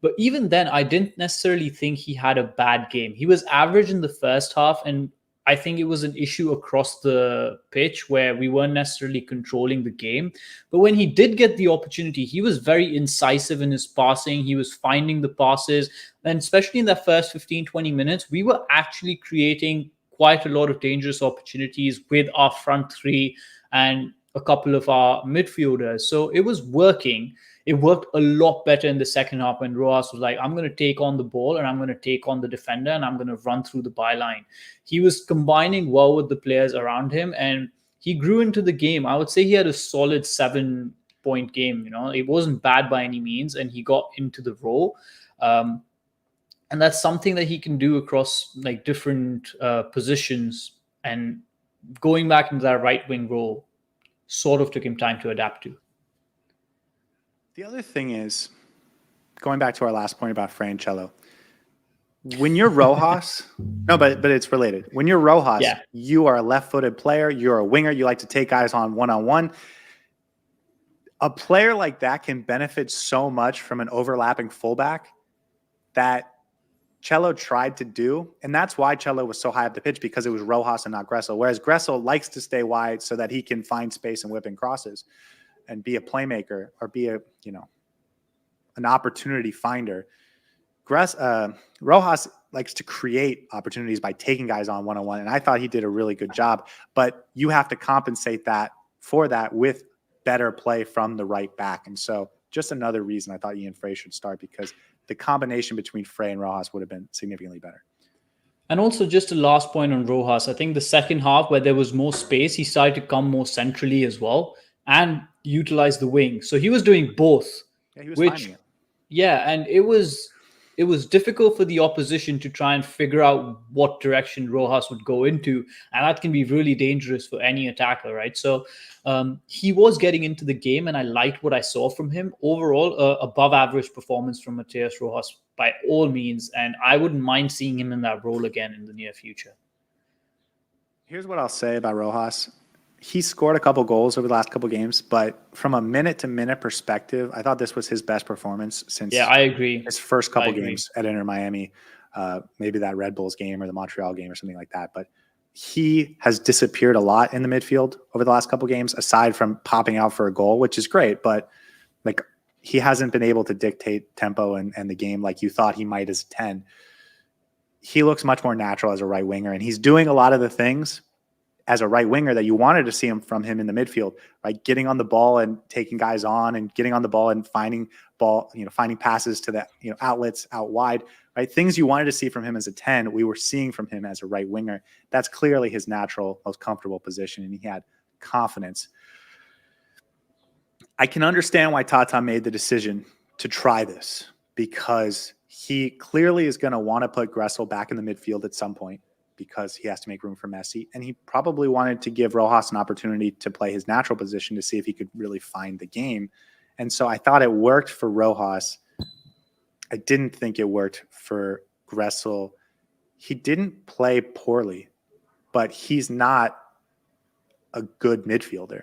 S2: But even then, I didn't necessarily think he had a bad game. He was average in the first half, and I think it was an issue across the pitch where we weren't necessarily controlling the game. But when he did get the opportunity, he was very incisive in his passing. He was finding the passes. And especially in that first 15, 20 minutes, we were actually creating quite a lot of dangerous opportunities with our front three and a couple of our midfielders. So it was working. It worked a lot better in the second half when Rojas was like, I'm going to take on the ball and I'm going to take on the defender and I'm going to run through the byline. He was combining well with the players around him and he grew into the game. I would say he had a solid 7-point game. It wasn't bad by any means, and he got into the role. And that's something that he can do across like different positions. And going back into that right wing role sort of took him time to adapt to.
S1: The other thing is, going back to our last point about Fran Chelo, when you're Rojas, no, but it's related. When you're Rojas, you are a left-footed player. You're a winger. You like to take guys on one-on-one. A player like that can benefit so much from an overlapping fullback that Chelo tried to do. And that's why Chelo was so high up the pitch, because it was Rojas and not Gressel. Whereas Gressel likes to stay wide so that he can find space and whip in crosses and be a playmaker or be an opportunity finder. Rojas likes to create opportunities by taking guys on one-on-one, and I thought he did a really good job. But you have to compensate for that with better play from the right back. And so just another reason I thought Ian Frey should start, because the combination between Frey and Rojas would have been significantly better.
S2: And also just a last point on Rojas, I think the second half where there was more space, he started to come more centrally as well and utilize the wing. So he was doing both.
S1: Yeah, he was finding it.
S2: Yeah, and it was difficult for the opposition to try and figure out what direction Rojas would go into, and that can be really dangerous for any attacker, right? So he was getting into the game, and I liked what I saw from him. Overall, above average performance from Matías Rojas by all means, and I wouldn't mind seeing him in that role again in the near future.
S1: Here's what I'll say about Rojas. He scored a couple goals over the last couple games, but from a minute-to-minute perspective, I thought this was his best performance since
S2: I agree.
S1: His first couple games at Inter Miami, maybe that Red Bulls game or the Montreal game or something like that. But he has disappeared a lot in the midfield over the last couple games, aside from popping out for a goal, which is great. But like, he hasn't been able to dictate tempo and the game like you thought he might as a 10. He looks much more natural as a right winger, and he's doing a lot of the things as a right winger that you wanted to see from him in the midfield, right? Getting on the ball and taking guys on, and getting on the ball and finding passes to the outlets out wide, right? Things you wanted to see from him as a 10, we were seeing from him as a right winger. That's clearly his natural, most comfortable position, and he had confidence. I can understand why Tata made the decision to try this, because he clearly is going to want to put Gressel back in the midfield at some point, because he has to make room for Messi. And he probably wanted to give Rojas an opportunity to play his natural position to see if he could really find the game. And so I thought it worked for Rojas. I didn't think it worked for Gressel. He didn't play poorly, but he's not a good midfielder.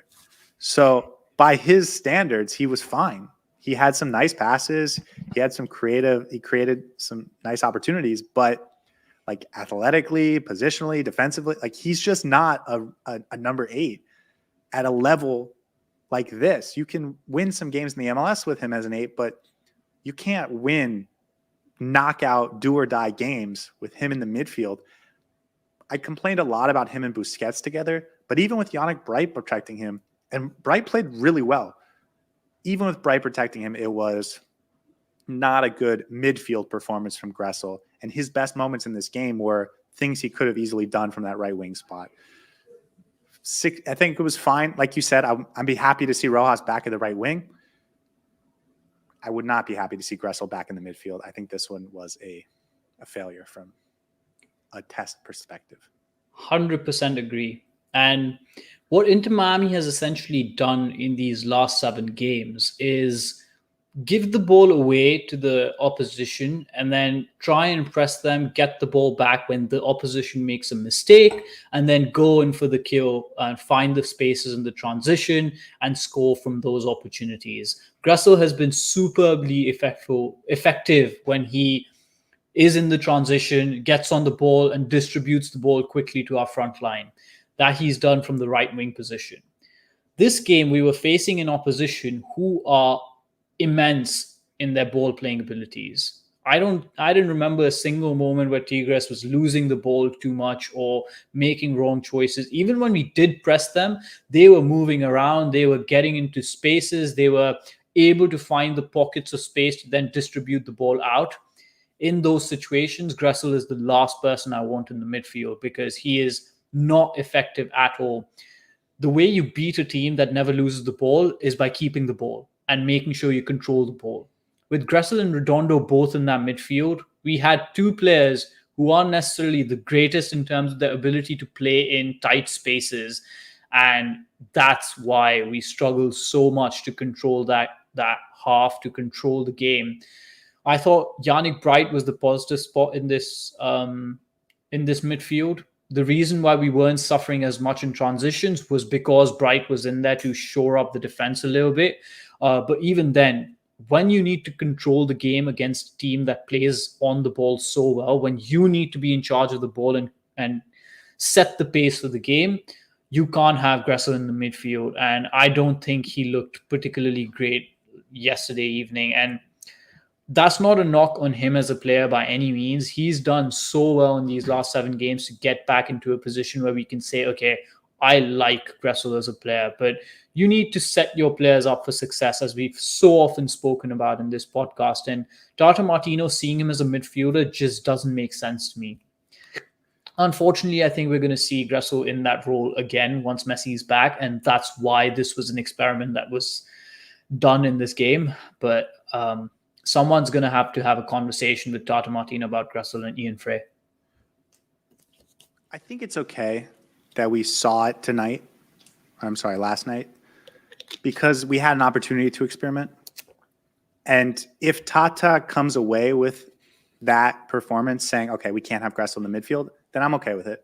S1: So by his standards, he was fine. He had some nice passes. He created some nice opportunities, but like athletically, positionally, defensively, like he's just not a number 8 at a level like this. You can win some games in the MLS with him as an 8, but you can't win knockout do or die games with him in the midfield. I complained a lot about him and Busquets together, but even with Yannick Bright protecting him, and Bright played really well, even with Bright protecting him, it was not a good midfield performance from Gressel. And his best moments in this game were things he could have easily done from that right wing spot. I think it was fine. Like you said, I'd be happy to see Rojas back at the right wing. I would not be happy to see Gressel back in the midfield. I think this one was a failure from a test perspective.
S2: 100% agree. And what Inter Miami has essentially done in these last 7 games is give the ball away to the opposition and then try and press them, get the ball back when the opposition makes a mistake, and then go in for the kill and find the spaces in the transition and score from those opportunities. Gressel has been superbly effective when he is in the transition, gets on the ball, and distributes the ball quickly to our front line. That he's done from the right wing position. This game, we were facing an opposition who are immense in their ball playing abilities. I didn't remember a single moment where Tigres was losing the ball too much or making wrong choices. Even when we did press them, they were moving around, they were getting into spaces, they were able to find the pockets of space to then distribute the ball out. In those situations, Gressel is the last person I want in the midfield because he is not effective at all. The way you beat a team that never loses the ball is by keeping the ball and making sure you control the ball. With Gressel and Redondo both in that midfield, we had 2 players who aren't necessarily the greatest in terms of their ability to play in tight spaces. And that's why we struggle so much to control that half, to control the game. I thought Yannick Bright was the positive spot in this midfield. The reason why we weren't suffering as much in transitions was because Bright was in there to shore up the defense a little bit. But even then, when you need to control the game against a team that plays on the ball so well, when you need to be in charge of the ball and set the pace for the game, you can't have Gressel in the midfield. And I don't think he looked particularly great yesterday evening. And that's not a knock on him as a player by any means. He's done so well in these last 7 games to get back into a position where we can say, okay, I like Gressel as a player. But you need to set your players up for success, as we've so often spoken about in this podcast. And Tata Martino, seeing him as a midfielder just doesn't make sense to me. Unfortunately, I think we're going to see Gressel in that role again once Messi's back. And that's why this was an experiment that was done in this game. But someone's going to have a conversation with Tata Martino about Gressel and Ian Frey.
S1: I think it's okay that we saw it last night, because we had an opportunity to experiment. And if Tata comes away with that performance saying, okay, we can't have Gressel in the midfield, then I'm okay with it.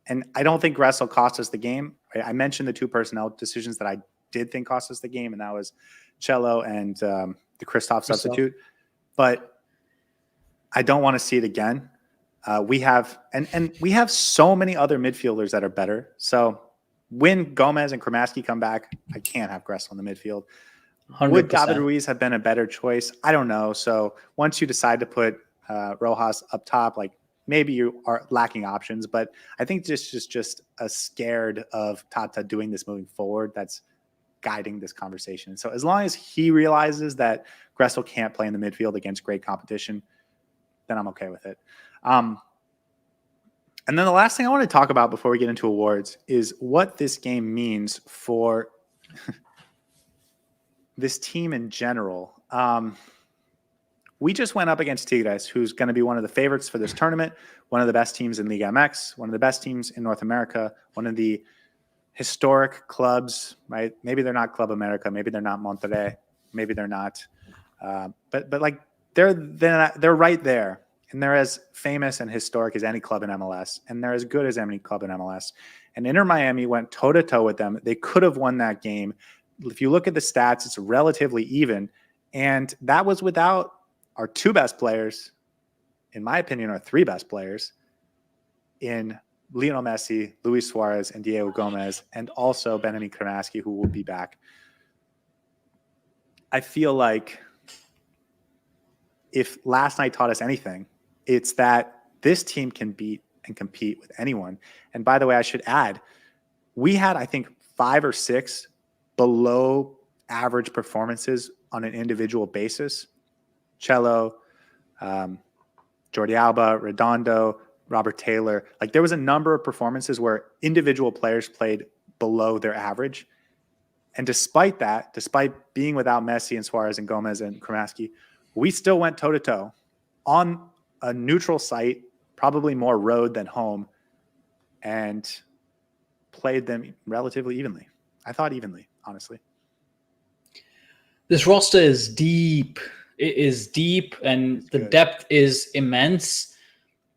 S1: And I don't think Gressel cost us the game. I mentioned the 2 personnel decisions that I did think cost us the game, and that was Chelo and the Christoph substitute. But I don't want to see it again. We have so many other midfielders that are better. So when Gomez and Kramaski come back, I can't have Gressel in the midfield. 100%. Would David Ruiz have been a better choice? I don't know. So once you decide to put Rojas up top, like, maybe you are lacking options. But I think this is just a scared of Tata doing this moving forward that's guiding this conversation. So as long as he realizes that Gressel can't play in the midfield against great competition, then I'm okay with it. And then the last thing I want to talk about before we get into awards is what this game means for this team in general. We just went up against Tigres, who's going to be one of the favorites for this tournament, one of the best teams in Liga MX, one of the best teams in North America, one of the historic clubs, right? Maybe they're not Club America, maybe they're not Monterrey, maybe they're not, but like they're right there, and they're as famous and historic as any club in MLS, and they're as good as any club in MLS. And Inter Miami went toe to toe with them. They could have won that game. If you look at the stats, it's relatively even, and that was without our 2 best players, in my opinion, our 3 best players in Lionel Messi, Luis Suarez, and Diego Gomez, and also Benjamin Kramaski, who will be back. I feel like if last night taught us anything, it's that this team can beat and compete with anyone. And by the way, I should add, we had, I think, 5 or 6 below average performances on an individual basis. Chelo, Jordi Alba, Redondo, Robert Taylor. Like, there was a number of performances where individual players played below their average. And despite that, despite being without Messi and Suarez and Gomez and Kramaski, we still went toe-to-toe on a neutral site, probably more road than home, and played them relatively evenly. I thought evenly, honestly.
S2: This roster is deep. It is deep, and the depth is immense.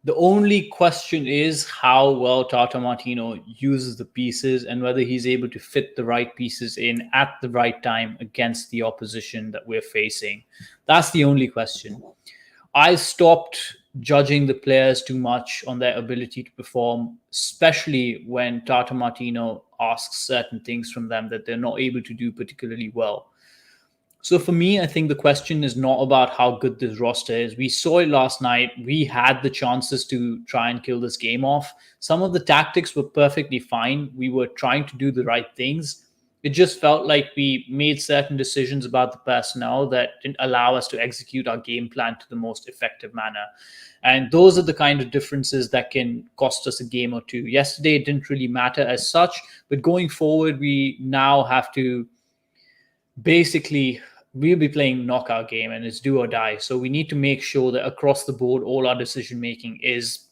S2: The only question is how well Tata Martino uses the pieces and whether he's able to fit the right pieces in at the right time against the opposition that we're facing. That's the only question. I stopped judging the players too much on their ability to perform, especially when Tata Martino asks certain things from them that they're not able to do particularly well. So for me, I think the question is not about how good this roster is. We saw it last night. We had the chances to try and kill this game off. Some of the tactics were perfectly fine. We were trying to do the right things. It just felt like we made certain decisions about the personnel that didn't allow us to execute our game plan to the most effective manner. And those are the kind of differences that can cost us a game or two. Yesterday, it didn't really matter as such, but going forward, we now have to basically, we'll be playing knockout game and it's do or die. So we need to make sure that across the board, all our decision making is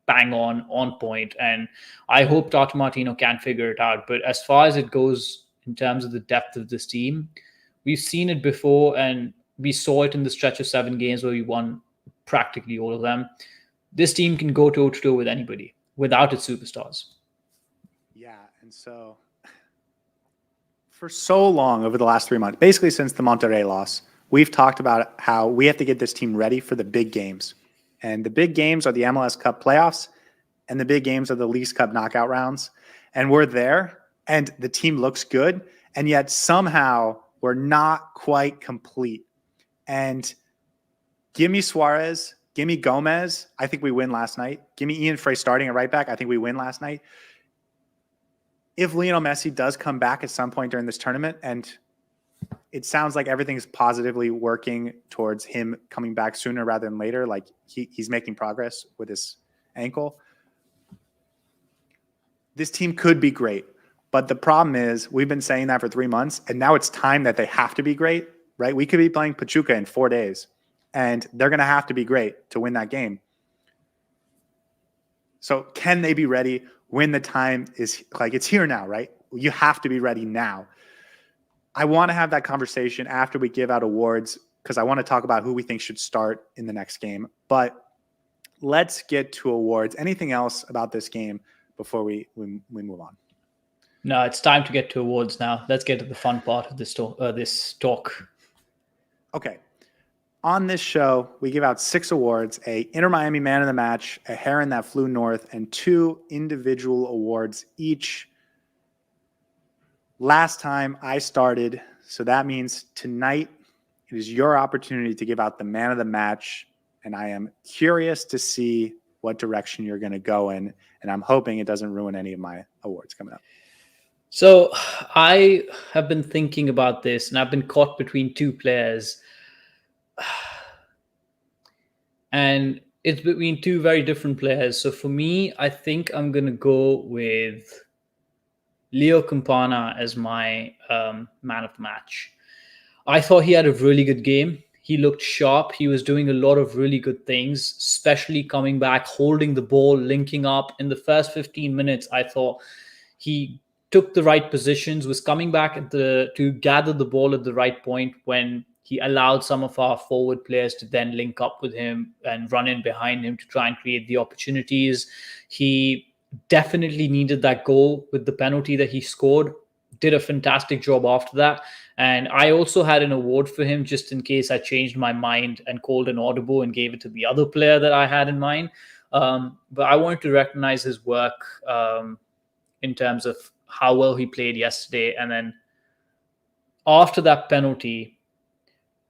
S2: bang on point. And I hope Tata Martino can figure it out. But as far as it goes in terms of the depth of this team, we've seen it before, and we saw it in the stretch of 7 games where we won practically all of them. This team can go toe-to-toe with anybody without its superstars.
S1: Yeah, and so for so long over the last 3 months, basically since the Monterrey loss, we've talked about how we have to get this team ready for the big games. And the big games are the MLS Cup playoffs, and the big games are the Leagues Cup knockout rounds. And we're there, and the team looks good, and yet somehow we're not quite complete. And give me Suarez, give me Gomez, I think we win last night. Give me Ian Frey starting at right back, I think we win last night. If Lionel Messi does come back at some point during this tournament, and it sounds like everything's positively working towards him coming back sooner rather than later, like he's making progress with his ankle, this team could be great. But the problem is we've been saying that for 3 months, and now it's time that they have to be great, right? We could be playing Pachuca in 4 days, and they're going to have to be great to win that game. So can they be ready when the time is like it's here now, right? You have to be ready now. I want to have that conversation after we give out awards because I want to talk about who we think should start in the next game. But let's get to awards. Anything else about this game before we move on?
S2: No, it's time to get to awards now. Let's get to the fun part of this talk.
S1: Okay. On this show, we give out 6 awards, a Inter Miami Man of the Match, a Heron that flew north, and 2 individual awards each. Last time I started, so that means tonight it is your opportunity to give out the Man of the Match, and I am curious to see what direction you're going to go in, and I'm hoping it doesn't ruin any of my awards coming up.
S2: So I have been thinking about this, and I've been caught between 2 players. And it's between 2 very different players. So for me, I think I'm going to go with Leo Campana as my man of the match. I thought he had a really good game. He looked sharp. He was doing a lot of really good things, especially coming back, holding the ball, linking up. In the first 15 minutes, I thought he took the right positions, was coming back to gather the ball at the right point when he allowed some of our forward players to then link up with him and run in behind him to try and create the opportunities. He definitely needed that goal with the penalty that he scored. Did a fantastic job after that. And I also had an award for him just in case I changed my mind and called an audible and gave it to the other player that I had in mind. But I wanted to recognize his work in terms of how well he played yesterday. And then after that penalty,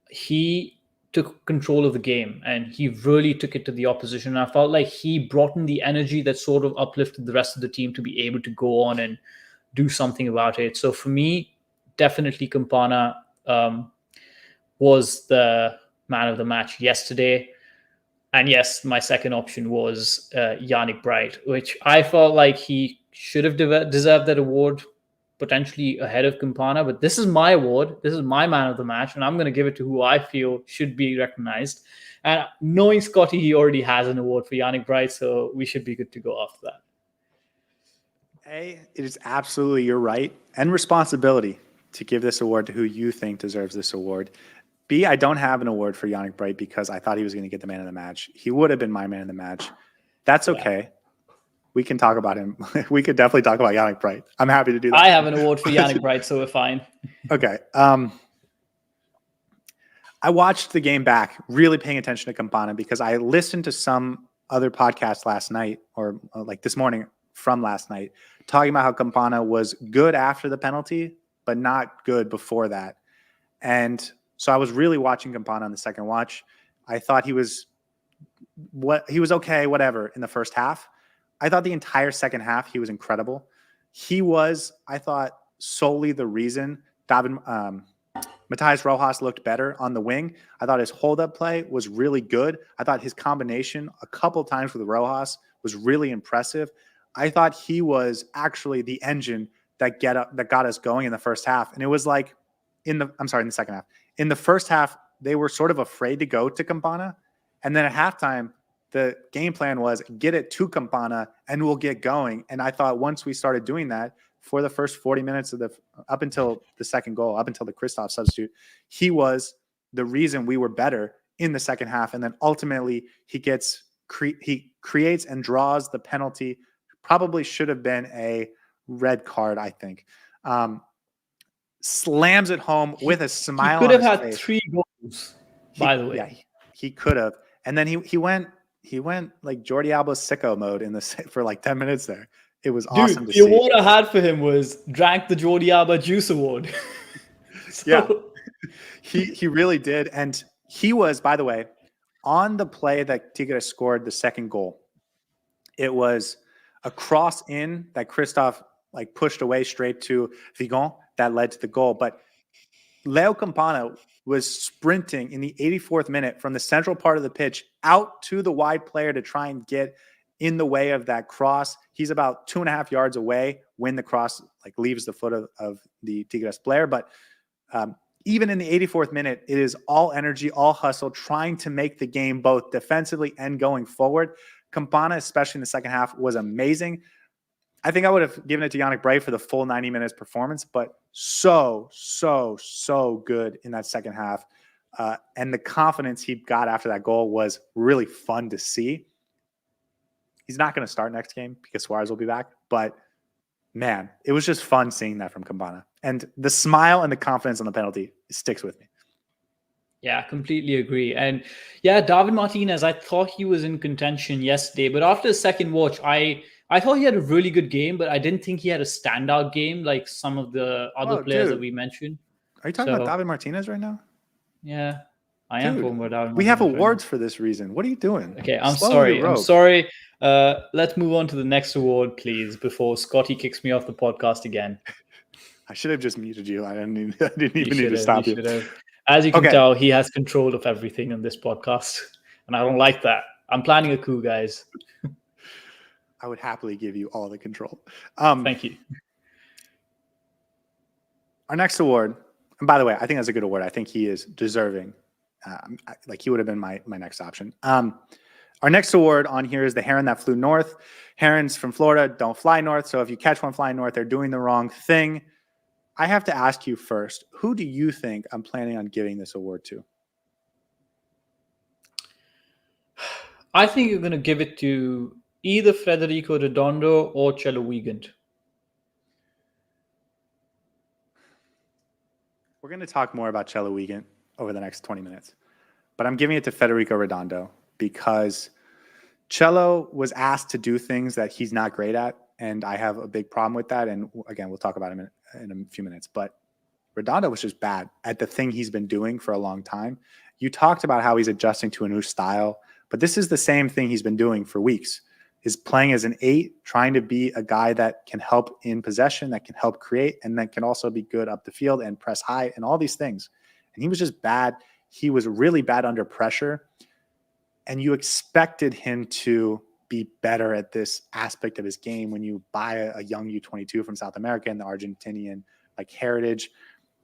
S2: he took control of the game and he really took it to the opposition. And I felt like he brought in the energy that sort of uplifted the rest of the team to be able to go on and do something about it. So for me, definitely Campana was the man of the match yesterday. And yes, my second option was Yannick Bright, which I felt like he should have deserved that award potentially ahead of Campana, but this is my award. This is my man of the match, and I'm going to give it to who I feel should be recognized. And knowing Scotty, he already has an award for Yannick Bright, so we should be good to go after that.
S1: It is absolutely your right and responsibility to give this award to who you think deserves this award. B, I don't have an award for Yannick Bright because I thought he was going to get the man of the match. He would have been my man of the match. That's okay. Yeah. We can talk about him. We could definitely talk about Yannick Bright. I'm happy to do that.
S2: I have an award for Yannick Bright, so we're fine.
S1: Okay. I watched the game back, really paying attention to Campana because I listened to some other podcast last night or like this morning from last night talking about how Campana was good after the penalty, but not good before that. And so I was really watching Campana on the second watch. I thought he was okay, whatever, in the first half. I thought the entire second half he was incredible. He was, I thought, solely the reason Matías Rojas looked better on the wing. I thought his hold-up play was really good. I thought his combination a couple times with Rojas was really impressive. I thought he was actually the engine that got us going in the first half. And it was like in the second half. In the first half, they were sort of afraid to go to Campana. And then at halftime, the game plan was get it to Campana and we'll get going. And I thought once we started doing that for the first 40 minutes up until the second goal, up until the Kristoff substitute, he was the reason we were better in the second half. And then ultimately he creates and draws the penalty. Probably should have been a red card, I think. Slams it home with a smile on his face.
S2: He could have had 3 goals, by the way.
S1: Yeah, he could have. And then he went like Jordi Alba's sicko mode for like 10 minutes there. It was awesome to see.
S2: The award I had for him was drank the Jordi Alba juice award.
S1: Yeah, he really did. And he was, by the way, on the play that Tigres scored the second goal. It was a cross in that Kristoff like pushed away straight to Weigandt that led to the goal. But Leo Campana was sprinting in the 84th minute from the central part of the pitch out to the wide player to try and get in the way of that cross. He's about 2.5 yards away when the cross like leaves the foot of the Tigres player. But even in the 84th minute, it is all energy, all hustle, trying to make the game both defensively and going forward. Campana, especially in the second half, was amazing. I think I would have given it to Yannick Bright for the full 90 minutes performance, but so good in that second half. And the confidence he got after that goal was really fun to see. He's not going to start next game because Suarez will be back, but man, it was just fun seeing that from Campana. And the smile and the confidence on the penalty sticks with me.
S2: Yeah, completely agree. And yeah, David Martínez, I thought he was in contention yesterday, but after the second watch, I thought he had a really good game, but I didn't think he had a standout game like some of the other players that we mentioned.
S1: Are you talking about David Martínez right now?
S2: Yeah, I am talking about David Martínez.
S1: We have awards for this reason. What are you doing?
S2: Okay, I'm sorry. Let's move on to the next award, please, before Scotty kicks me off the podcast again.
S1: I should have just muted you. I didn't even need to stop you.
S2: As you can tell, he has control of everything on this podcast, and I don't like that. I'm planning a coup, guys.
S1: I would happily give you all the control.
S2: Thank you.
S1: Our next award, and by the way, I think that's a good award. I think he is deserving. Like he would have been my next option. Our next award on here is the heron that flew north. Herons from Florida don't fly north, so if you catch one flying north, they're doing the wrong thing. I have to ask you first, who do you think I'm planning on giving this award to?
S2: I think you're going to give it to either Federico Redondo or Chelo Weigandt.
S1: We're going to talk more about Chelo Weigandt over the next 20 minutes. But I'm giving it to Federico Redondo because Chelo was asked to do things that he's not great at, and I have a big problem with that. And again, we'll talk about him in a few minutes. But Redondo was just bad at the thing he's been doing for a long time. You talked about how he's adjusting to a new style, but this is the same thing he's been doing for weeks. Is playing as an 8, trying to be a guy that can help in possession, that can help create, and that can also be good up the field and press high and all these things. And he was just bad. He was really bad under pressure. And you expected him to be better at this aspect of his game when you buy a young U22 from South America and the Argentinian like heritage.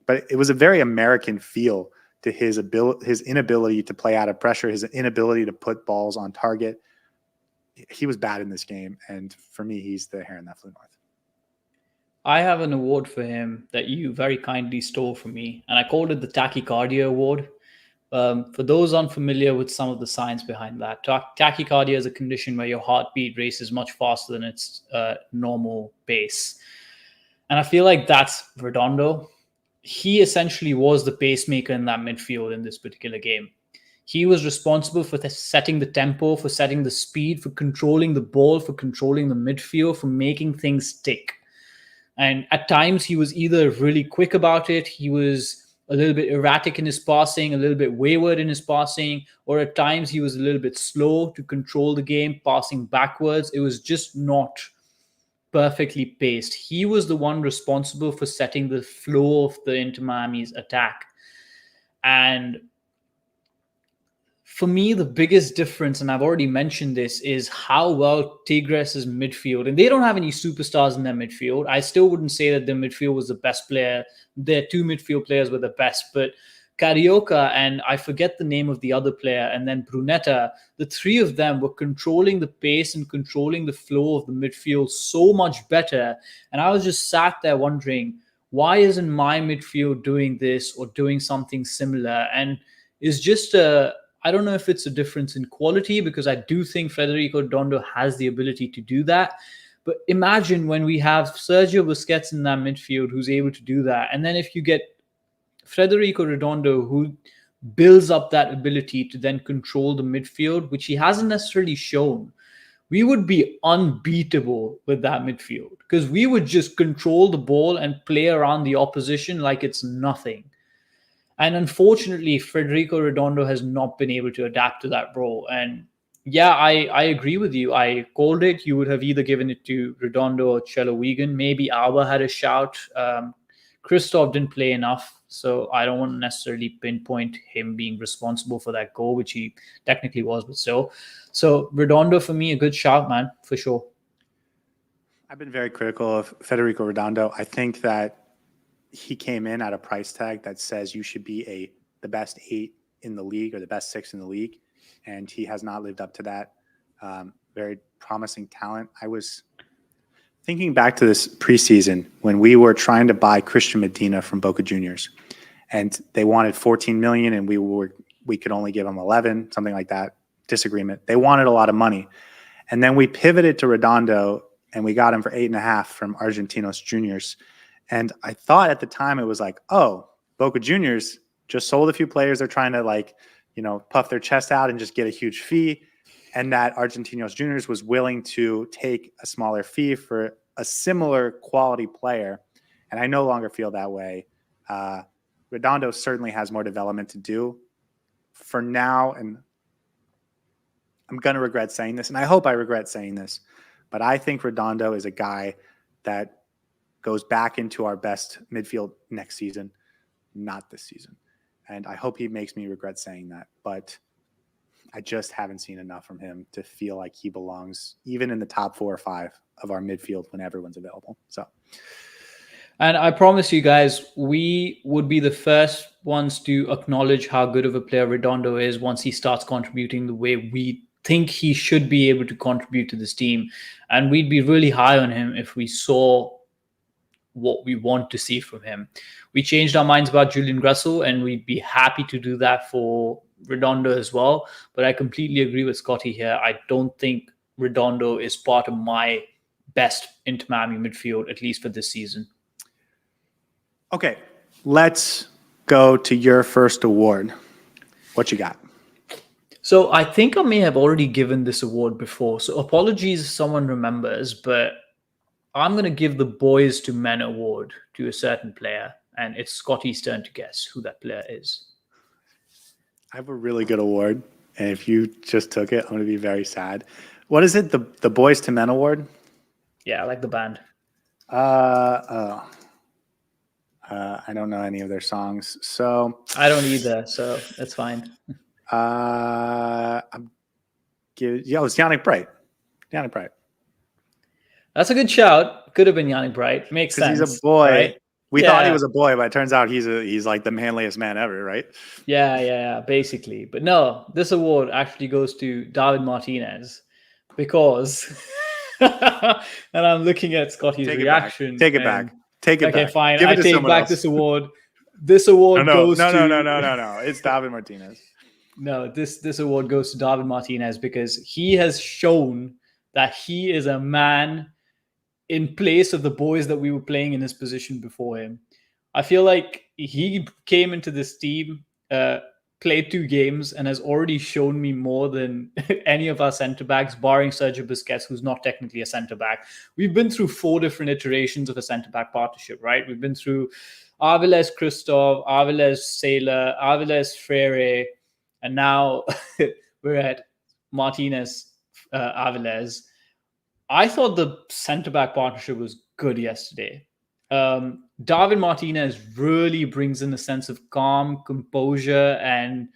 S1: But it was a very American feel to his inability to play out of pressure, his inability to put balls on target. He was bad in this game, and for me, he's the Heron that flew north.
S2: I have an award for him that you very kindly stole from me, and I called it the Tachycardia Award. For those unfamiliar with some of the science behind that, tachycardia is a condition where your heartbeat races much faster than its normal pace. And I feel like that's Redondo. He essentially was the pacemaker in that midfield in this particular game. He was responsible for setting the tempo, for setting the speed, for controlling the ball, for controlling the midfield, for making things tick. And at times he was either really quick about it, he was a little bit erratic in his passing, a little bit wayward in his passing, or at times he was a little bit slow to control the game, passing backwards. It was just not perfectly paced. He was the one responsible for setting the flow of the Inter Miami's attack. And for me, the biggest difference, and I've already mentioned this, is how well Tigres' midfield, and they don't have any superstars in their midfield. I still wouldn't say that their midfield was the best player. Their two midfield players were the best, but Carioca and I forget the name of the other player, and then Brunetta, the three of them were controlling the pace and controlling the flow of the midfield so much better. And I was just sat there wondering, why isn't my midfield doing this or doing something similar? And it's just I don't know if it's a difference in quality, because I do think Federico Redondo has the ability to do that. But imagine when we have Sergio Busquets in that midfield who's able to do that. And then if you get Federico Redondo, who builds up that ability to then control the midfield, which he hasn't necessarily shown, we would be unbeatable with that midfield, because we would just control the ball and play around the opposition like it's nothing. And unfortunately, Federico Redondo has not been able to adapt to that role. And yeah, I agree with you. I called it. You would have either given it to Redondo or Chelo Weigandt. Maybe Alba had a shout. Christoph didn't play enough, so I don't want to necessarily pinpoint him being responsible for that goal, which he technically was, but still. So Redondo, for me, a good shout, man, for sure.
S1: I've been very critical of Federico Redondo. I think that he came in at a price tag that says you should be the best 8 in the league or the best 6 in the league, and he has not lived up to that. Very promising talent. I was thinking back to this preseason when we were trying to buy Christian Medina from Boca Juniors, and they wanted 14 million, and we could only give them 11, something like that. Disagreement. They wanted a lot of money, and then we pivoted to Redondo, and we got him for 8.5 from Argentinos Juniors. And I thought at the time it was like, oh, Boca Juniors just sold a few players. They're trying to puff their chest out and just get a huge fee. And that Argentinos Juniors was willing to take a smaller fee for a similar quality player. And I no longer feel that way. Redondo certainly has more development to do for now. And I'm going to regret saying this, and I hope I regret saying this, but I think Redondo is a guy that goes back into our best midfield next season, not this season. And I hope he makes me regret saying that, but I just haven't seen enough from him to feel like he belongs even in the top 4 or 5 of our midfield when everyone's available. So,
S2: and I promise you guys, we would be the first ones to acknowledge how good of a player Redondo is once he starts contributing the way we think he should be able to contribute to this team. And we'd be really high on him if we saw what we want to see from him. We changed our minds about Julian Gressel, and we'd be happy to do that for Redondo as well. But I completely agree with Scotty here. I don't think Redondo is part of my best Inter Miami midfield, at least for this season.
S1: Okay, let's go to your first award. What you got?
S2: So I think I may have already given this award before. So apologies if someone remembers, but I'm going to give the Boys to Men award to a certain player, and it's Scotty's turn to guess who that player is.
S1: I have a really good award, and if you just took it, I'm going to be very sad. What is it? The Boys to Men award?
S2: Yeah, I like the band.
S1: I don't know any of their songs, so
S2: I don't either, so that's fine.
S1: it's Yannick Bright. Yannick Bright.
S2: That's a good shout. Could have been Yannick Bright. Makes sense.
S1: Because he's a boy.
S2: Right?
S1: We thought he was a boy, but it turns out he's like the manliest man ever, right?
S2: Yeah, basically. But no, this award actually goes to David Martínez because, and I'm looking at Scotty's reaction.
S1: Take it back.
S2: Okay, fine.
S1: Give it
S2: I
S1: to
S2: take
S1: someone
S2: back
S1: else.
S2: this award. This award goes to
S1: no. It's David Martínez.
S2: No, this award goes to David Martínez because he has shown that he is a man in place of the boys that we were playing in his position before him. I feel like he came into this team, played 2 games, and has already shown me more than any of our centre backs, barring Sergio Busquets, who's not technically a centre back. We've been through 4 different iterations of a centre back partnership, right? We've been through Avilés Christoph, Avilés Sailor, Avilés Freire, and now we're at Martínez Avilés. I thought the centre-back partnership was good yesterday. David Martínez really brings in a sense of calm, composure, and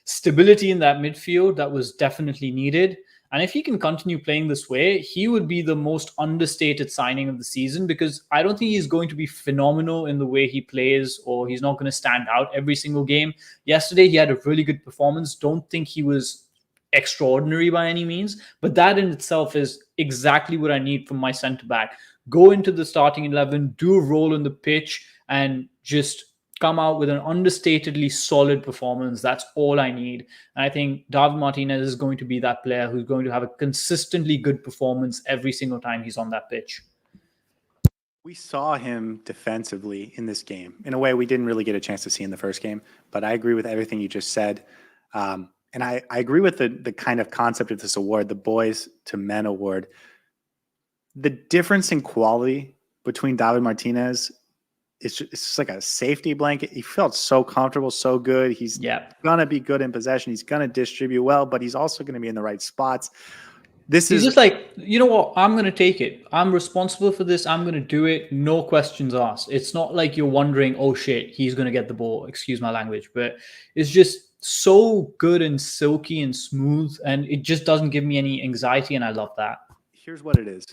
S2: stability in that midfield that was definitely needed. And if he can continue playing this way, he would be the most understated signing of the season because I don't think he's going to be phenomenal in the way he plays or he's not going to stand out every single game. Yesterday, he had a really good performance. Don't think he was extraordinary by any means, but that in itself is exactly what I need from my centre back. Go into the starting 11, do a role on the pitch, and just come out with an understatedly solid performance. That's all I need. And I think David Martínez is going to be that player who's going to have a consistently good performance every single time he's on that pitch.
S1: We saw him defensively in this game in a way we didn't really get a chance to see in the first game, but I agree with everything you just said. And I agree with the kind of concept of this award, the Boys to Men award. The difference in quality between David Martínez it's just like a safety blanket. He felt so comfortable, so good. He's going to be good in possession. He's going to distribute well, but he's also going to be in the right spots. He's
S2: just like, you know what? I'm going to take it. I'm responsible for this. I'm going to do it. No questions asked. It's not like you're wondering, oh shit, he's going to get the ball. Excuse my language, but it's just so good and silky and smooth. And it just doesn't give me any anxiety. And I love that.
S1: Here's what it is.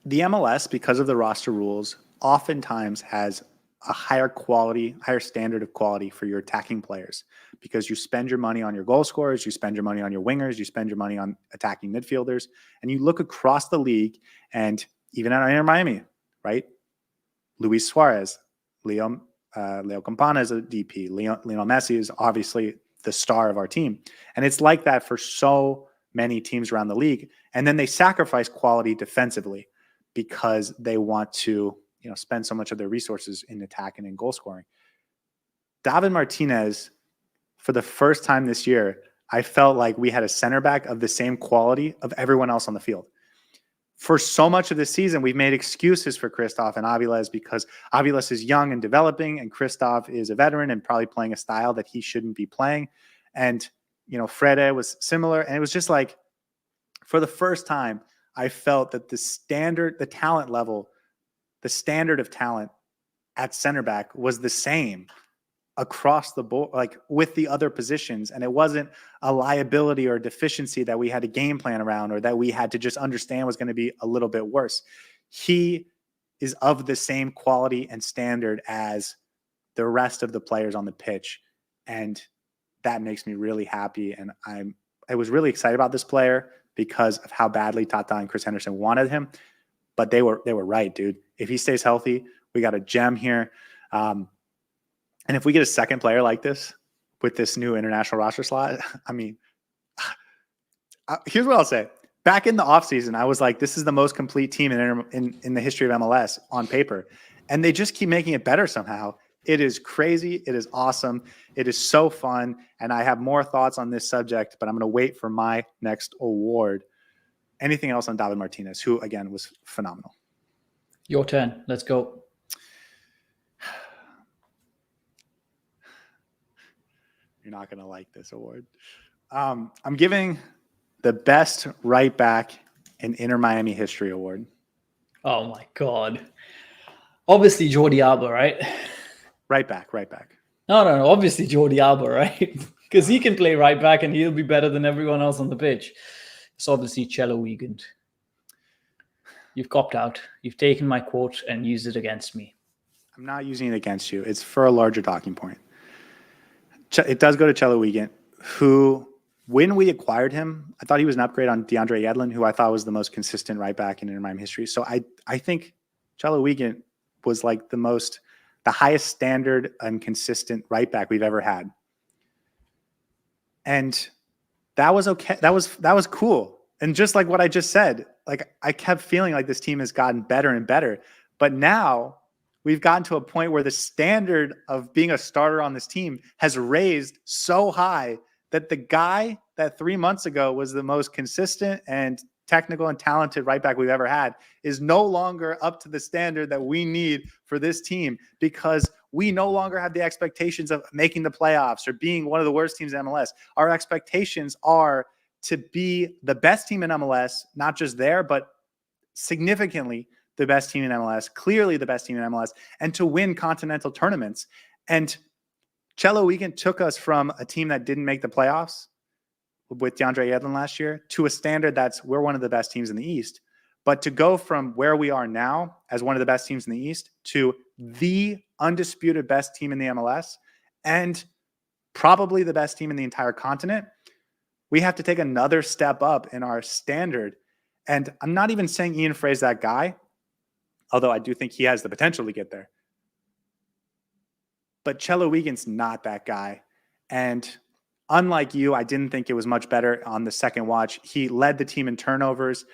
S1: The MLS, because of the roster rules, oftentimes has a higher quality, higher standard of quality for your attacking players because you spend your money on your goal scorers, you spend your money on your wingers, you spend your money on attacking midfielders, and you look across the league and even at Inter Miami, right? Luis Suarez, Leo Campana is a DP. Lionel Messi is obviously the star of our team. And it's like that for so many teams around the league. And then they sacrifice quality defensively because they want to spend so much of their resources in attack and in goal scoring. David Martínez, for the first time this year, I felt like we had a center back of the same quality of everyone else on the field. For so much of the season, we've made excuses for Christoph and Avilés because Avilés is young and developing, and Christoph is a veteran and probably playing a style that he shouldn't be playing. And, Frede was similar. And it was just like, for the first time, I felt that the standard of talent at center back was the same across the board, like with the other positions. And it wasn't a liability or a deficiency that we had a game plan around or that we had to just understand was going to be a little bit worse. He is of the same quality and standard as the rest of the players on the pitch. And that makes me really happy. And I was really excited about this player because of how badly Tata and Chris Henderson wanted him. But they were right, dude. If he stays healthy, we got a gem here. And if we get a second player like this with this new international roster slot, I mean, here's what I'll say. Back in the offseason, I was like, this is the most complete team in the history of MLS on paper. And they just keep making it better somehow. It is crazy. It is awesome. It is so fun. And I have more thoughts on this subject, but I'm going to wait for my next award. Anything else on David Martínez, who, again, was phenomenal?
S2: Your turn. Let's go.
S1: You're not going to like this award. I'm giving the best right back in Inter Miami history award.
S2: Oh, my God. Obviously, Jordi Alba, right?
S1: Right back.
S2: No. Obviously, Jordi Alba, right? Because he can play right back and he'll be better than everyone else on the pitch. It's obviously Chelo Weigandt. You've copped out. You've taken my quote and used it against me.
S1: I'm not using it against you. It's for a larger talking point. It does go to Chelo Weigandt, who, when we acquired him, I thought he was an upgrade on DeAndre Yedlin, who I thought was the most consistent right back in Inter Miami history. So I think Chelo Weigandt was like the highest standard and consistent right back we've ever had. And that was okay. That was cool. And just like what I just said, like I kept feeling like this team has gotten better and better. But now we've gotten to a point where the standard of being a starter on this team has raised so high that the guy that 3 months ago was the most consistent and technical and talented right back we've ever had is no longer up to the standard that we need for this team, because we no longer have the expectations of making the playoffs or being one of the worst teams in MLS. Our expectations are to be the best team in MLS, not just there, but significantly the best team in MLS, clearly the best team in MLS, and to win continental tournaments. And Chelo Weigandt took us from a team that didn't make the playoffs with DeAndre Yedlin last year to a standard that's we're one of the best teams in the East. But to go from where we are now as one of the best teams in the East to the undisputed best team in the MLS and probably the best team in the entire continent, we have to take another step up in our standard. And I'm not even saying Ian Frey's that guy, although I do think he has the potential to get there. But Chelo Weigandt's not that guy. And unlike you, I didn't think it was much better on the second watch. He led the team in turnovers.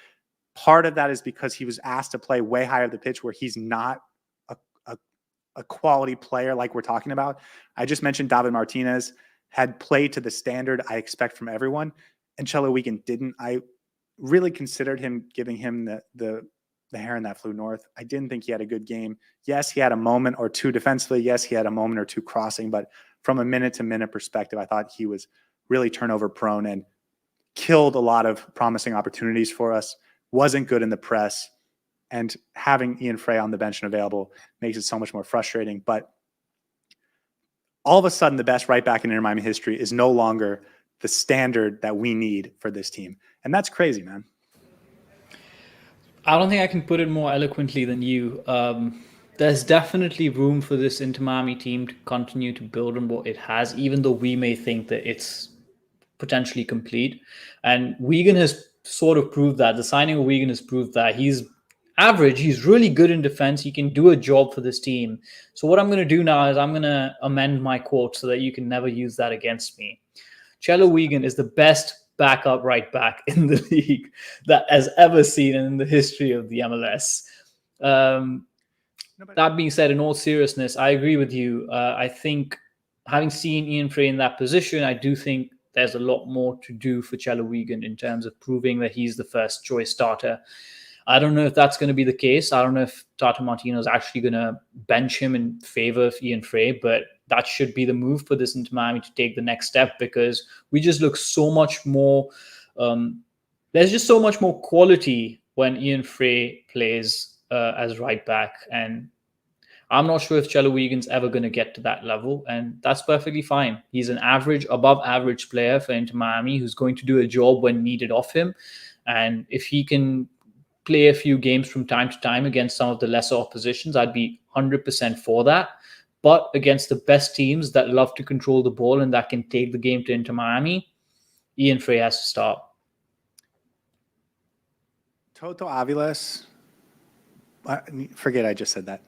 S1: Part of that is because he was asked to play way higher the pitch where he's not a quality player like we're talking about. I just mentioned David Martínez had played to the standard I expect from everyone, and Chelo Weigandt didn't. I really considered giving him the heron that flew north. I didn't think he had a good game. Yes, he had a moment or two defensively. Yes, he had a moment or two crossing, but from a minute-to-minute perspective, I thought he was really turnover prone and killed a lot of promising opportunities for us, wasn't good in the press, and having Ian Frey on the bench and available makes it so much more frustrating. But all of a sudden, the best right back in Inter Miami history is no longer the standard that we need for this team. And that's crazy, man.
S2: I don't think I can put it more eloquently than you. There's definitely room for this Inter Miami team to continue to build on what it has, even though we may think that it's potentially complete. And Weigandt has sort of proved that. The signing of Weigandt has proved that. He's average. He's really good in defense. He can do a job for this team. So what I'm going to do now is I'm going to amend my quote so that you can never use that against me. Chelo Weigandt is the best backup right back in the league that has ever seen in the history of the MLS. That being said, in all seriousness, I agree with you. I think having seen Ian Frey in that position, I do think there's a lot more to do for Chelo Weigandt in terms of proving that he's the first choice starter. I don't know if that's going to be the case. I don't know if Tata Martino is actually going to bench him in favor of Ian Frey, but that should be the move for this Inter Miami to take the next step, because we just look so much more. There's just so much more quality when Ian Frey plays as right back, and I'm not sure if Chelo Weigandt's ever going to get to that level, and that's perfectly fine. He's an average, above average player for Inter Miami who's going to do a job when needed of him, and if he can play a few games from time to time against some of the lesser oppositions, I'd be 100% for that. But against the best teams that love to control the ball and that can take the game to Inter Miami, Ian Frey has to start.
S1: Toto Avilés, forget I just said that.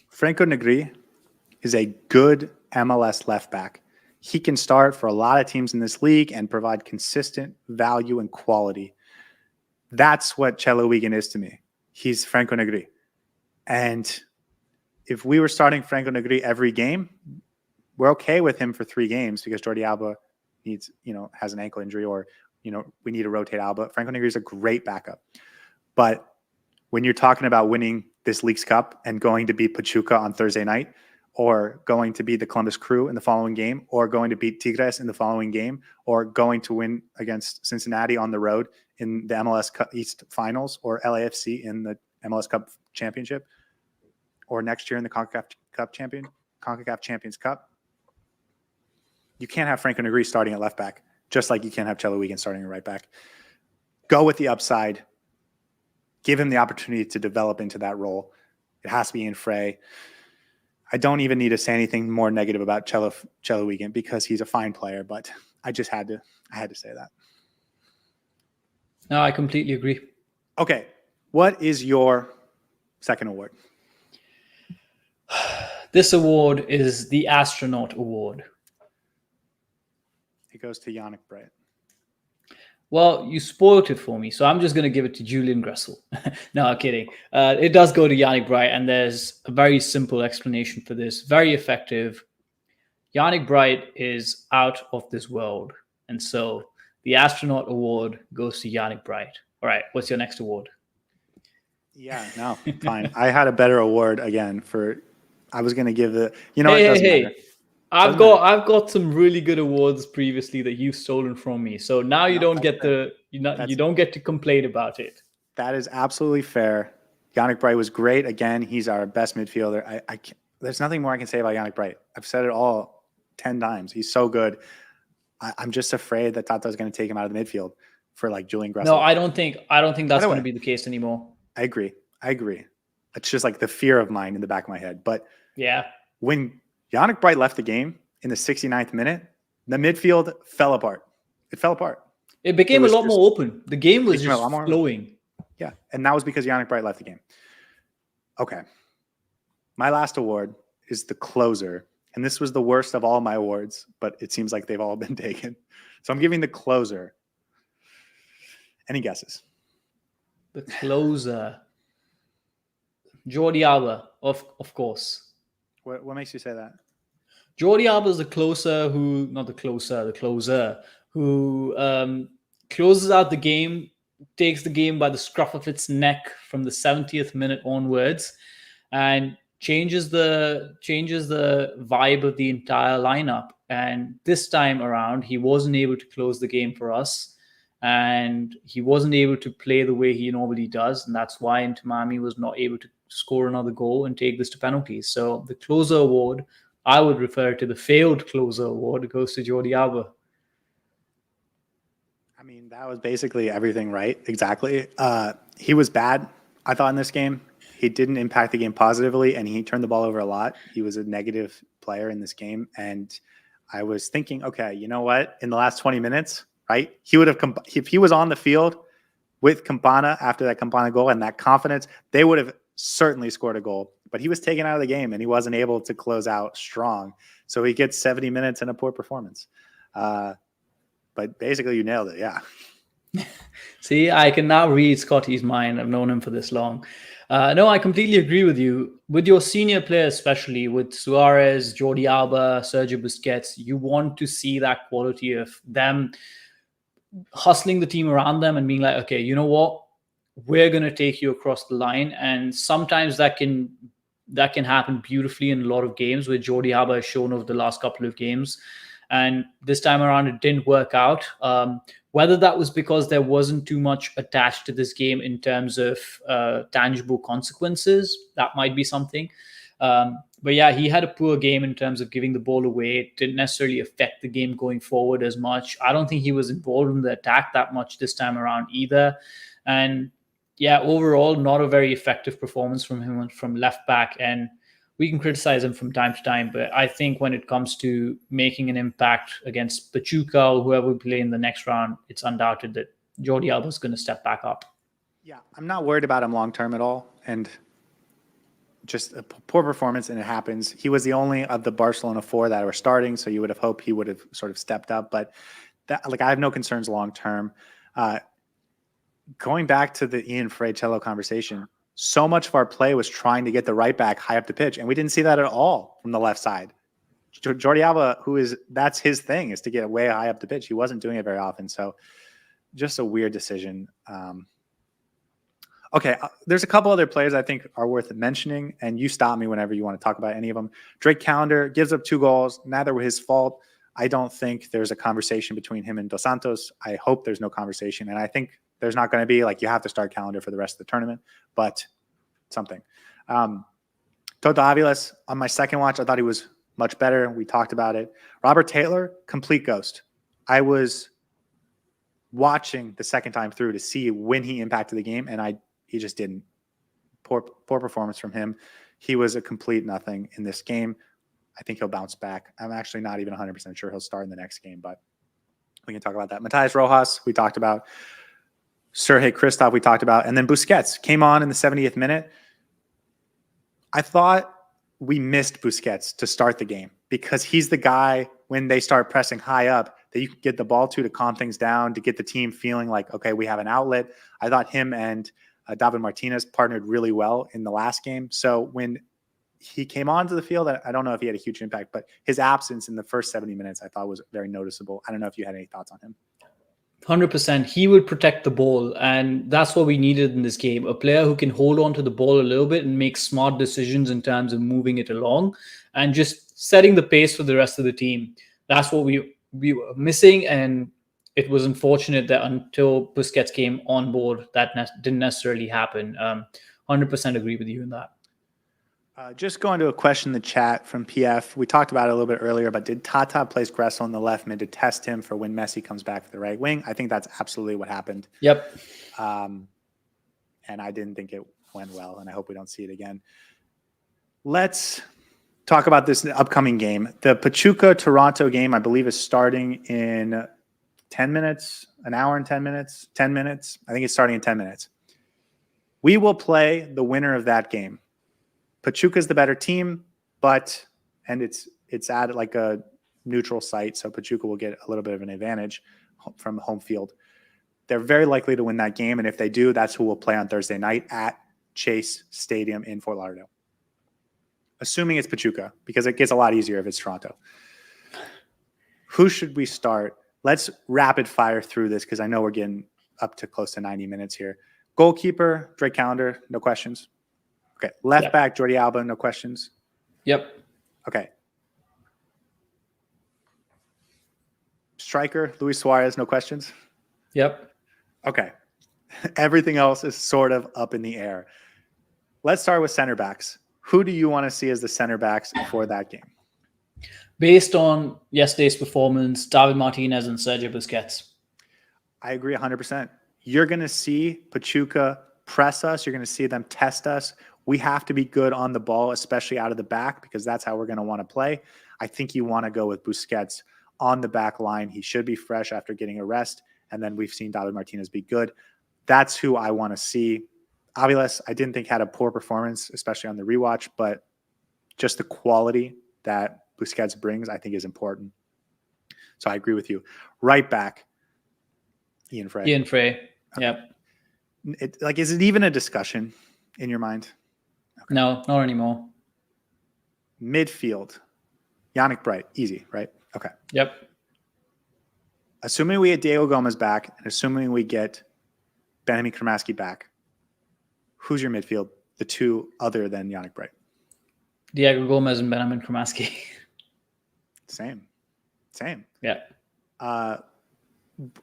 S1: Franco Negri is a good MLS left back. He can start for a lot of teams in this league and provide consistent value and quality. That's what Chelo Weigandt is to me. He's Franco Negri. And if we were starting Franco Negri every game, we're okay with him for 3 games because Jordi Alba has an ankle injury, or, we need to rotate Alba. Franco Negri is a great backup. But when you're talking about winning this League's Cup and going to beat Pachuca on Thursday night, or going to beat the Columbus Crew in the following game, or going to beat Tigres in the following game, or going to win against Cincinnati on the road in the MLS Cup East Finals, or LAFC in the MLS Cup Championship, or next year in the CONCACAF Champions Cup, you can't have Franco Negri starting at left back, just like you can't have Chelo Weigandt starting at right back. Go with the upside. give him the opportunity to develop into that role. It has to be Ian Frey. I don't even need to say anything more negative about Chelo Weigandt because he's a fine player, but I had to say that.
S2: No, I completely agree.
S1: Okay. What is your second award?
S2: This award is the Astronaut Award.
S1: It goes to Yannick Bright.
S2: Well, you spoiled it for me, so I'm just going to give it to Julian Gressel. No, I'm kidding. It does go to Yannick Bright, and there's a very simple explanation for this. Very effective. Yannick Bright is out of this world, and so the Astronaut Award goes to Yannick Bright. All right, what's your next award?
S1: Yeah, no, fine. I had a better award again for. I was going to give the. You know, it doesn't matter.
S2: I've got some really good awards previously that you've stolen from me. So now you don't get you don't get to complain about it.
S1: That is absolutely fair. Yannick Bright was great. Again, he's our best midfielder. There's nothing more I can say about Yannick Bright. I've said it all 10 times. He's so good. I'm just afraid that Tata is going to take him out of the midfield for like Julian Gressel.
S2: No, I don't think that's going to be the case anymore.
S1: I agree. It's just like the fear of mine in the back of my head. But
S2: yeah,
S1: when Yannick Bright left the game in the 69th minute, the midfield fell apart. It fell apart.
S2: It became a lot more open. The game was just flowing.
S1: Yeah, and that was because Yannick Bright left the game. Okay. My last award is the closer. And this was the worst of all my awards, but it seems like they've all been taken. So I'm giving the closer. Any guesses?
S2: The closer. Jordi Alba, of course.
S1: What makes you say that?
S2: Jordi Alba is the closer who closes out the game, takes the game by the scruff of its neck from the 70th minute onwards, and changes the vibe of the entire lineup. And this time around, he wasn't able to close the game for us, and he wasn't able to play the way he normally does, and that's why Inter Miami was not able to score another goal and take this to penalties. So the closer award, I would refer to the failed closer award. It goes to Jordi Alba.
S1: I mean, that was basically everything right. Exactly. He was bad, I thought, in this game. He didn't impact the game positively, and he turned the ball over a lot. He was a negative player in this game. And I was thinking, okay, you know what? In the last 20 minutes, right, he would have if he was on the field with Campana after that Campana goal and that confidence, they would have certainly scored a goal. But he was taken out of the game, and he wasn't able to close out strong. So he gets 70 minutes and a poor performance. But basically, you nailed it. Yeah.
S2: See, I can now read Scotty's mind. I've known him for this long. No, I completely agree with you. With your senior players, especially with Suarez, Jordi Alba, Sergio Busquets, you want to see that quality of them hustling the team around them and being like, okay, you know what? We're going to take you across the line. And sometimes that can happen beautifully in a lot of games, where Jordi Alba has shown over the last couple of games. And this time around, it didn't work out. Whether that was because there wasn't too much attached to this game in terms of tangible consequences, that might be something. But yeah, he had a poor game in terms of giving the ball away. It didn't necessarily affect the game going forward as much. I don't think he was involved in the attack that much this time around either. And yeah, overall, not a very effective performance from him from left back. And we can criticize him from time to time, but I think when it comes to making an impact against Pachuca or whoever we play in the next round, it's undoubted that Jordi Alba is going to step back up.
S1: Yeah, I'm not worried about him long-term at all. And just a poor performance, and it happens. He was the only of the Barcelona four that were starting, so you would have hoped he would have sort of stepped up. But that, like, I have no concerns long-term. Going back to the Ian Frey Chelo conversation, so much of our play was trying to get the right back high up the pitch, and we didn't see that at all from the left side. Jordi Alba, that's his thing, is to get way high up the pitch. He wasn't doing it very often, so just a weird decision. Okay, there's a couple other players I think are worth mentioning, and you stop me whenever you want to talk about any of them. Drake Callender gives up 2 goals. Neither were his fault. I don't think there's a conversation between him and Dos Santos. I hope there's no conversation, and I think there's not going to be. Like, you have to start Callender for the rest of the tournament, but something. Toto Avilés, on my second watch, I thought he was much better. We talked about it. Robert Taylor, complete ghost. I was watching the second time through to see when he impacted the game, and he just didn't. Poor performance from him. He was a complete nothing in this game. I think he'll bounce back. I'm actually not even 100% sure he'll start in the next game, but we can talk about that. Matías Rojas, we talked about. Sergei Kristoff, we talked about. And then Busquets came on in the 70th minute. I thought we missed Busquets to start the game because he's the guy when they start pressing high up that you can get the ball to calm things down, to get the team feeling like, okay, we have an outlet. I thought him and David Martínez partnered really well in the last game. So when he came onto the field, I don't know if he had a huge impact, but his absence in the first 70 minutes I thought was very noticeable. I don't know if you had any thoughts on him.
S2: 100%. He would protect the ball, and that's what we needed in this game. A player who can hold on to the ball a little bit and make smart decisions in terms of moving it along and just setting the pace for the rest of the team. That's what we were missing, and it was unfortunate that until Busquets came on board, that didn't necessarily happen. 100% agree with you in that.
S1: Just going to a question in the chat from PF. We talked about it a little bit earlier, but did Tata place Gressel on the left mid to test him for when Messi comes back for the right wing? I think that's absolutely what happened.
S2: Yep.
S1: And I didn't think it went well, and I hope we don't see it again. Let's talk about this upcoming game. The Pachuca-Toronto game, I believe, is starting in 10 minutes, an hour and 10 minutes, 10 minutes. I think it's starting in 10 minutes. We will play the winner of that game. Pachuca's the better team, and it's at like a neutral site, so Pachuca will get a little bit of an advantage from home field. They're very likely to win that game, and if they do, that's who will play on Thursday night at Chase Stadium in Fort Lauderdale. Assuming it's Pachuca, because it gets a lot easier if it's Toronto. Who should we start? Let's rapid fire through this because I know we're getting up to close to 90 minutes here. Goalkeeper, Drake Callender, no questions. Okay. Left back, Jordi Alba, no questions.
S2: Yep.
S1: Okay. Striker, Luis Suarez, no questions.
S2: Yep.
S1: Okay. Everything else is sort of up in the air. Let's start with center backs. Who do you want to see as the center backs for that game?
S2: Based on yesterday's performance, David Martínez and Sergio Busquets.
S1: I agree 100%. You're going to see Pachuca press us. You're going to see them test us. We have to be good on the ball, especially out of the back, because that's how we're going to want to play. I think you want to go with Busquets on the back line. He should be fresh after getting a rest. And then we've seen David Martínez be good. That's who I want to see. Avilés, I didn't think had a poor performance, especially on the rewatch, but just the quality that Busquets brings, I think is important. So I agree with you. Right back, Ian Frey.
S2: Ian Frey. Yep.
S1: Is it even a discussion in your mind?
S2: Okay. No, not anymore.
S1: Midfield, Yannick Bright, easy, right? Okay.
S2: Yep.
S1: Assuming we get Diego Gomez back and assuming we get Benjamin Kramaski back, who's your midfield? The two other than Yannick Bright.
S2: Diego Gomez and Benjamin Kramaski.
S1: Same.
S2: Yeah.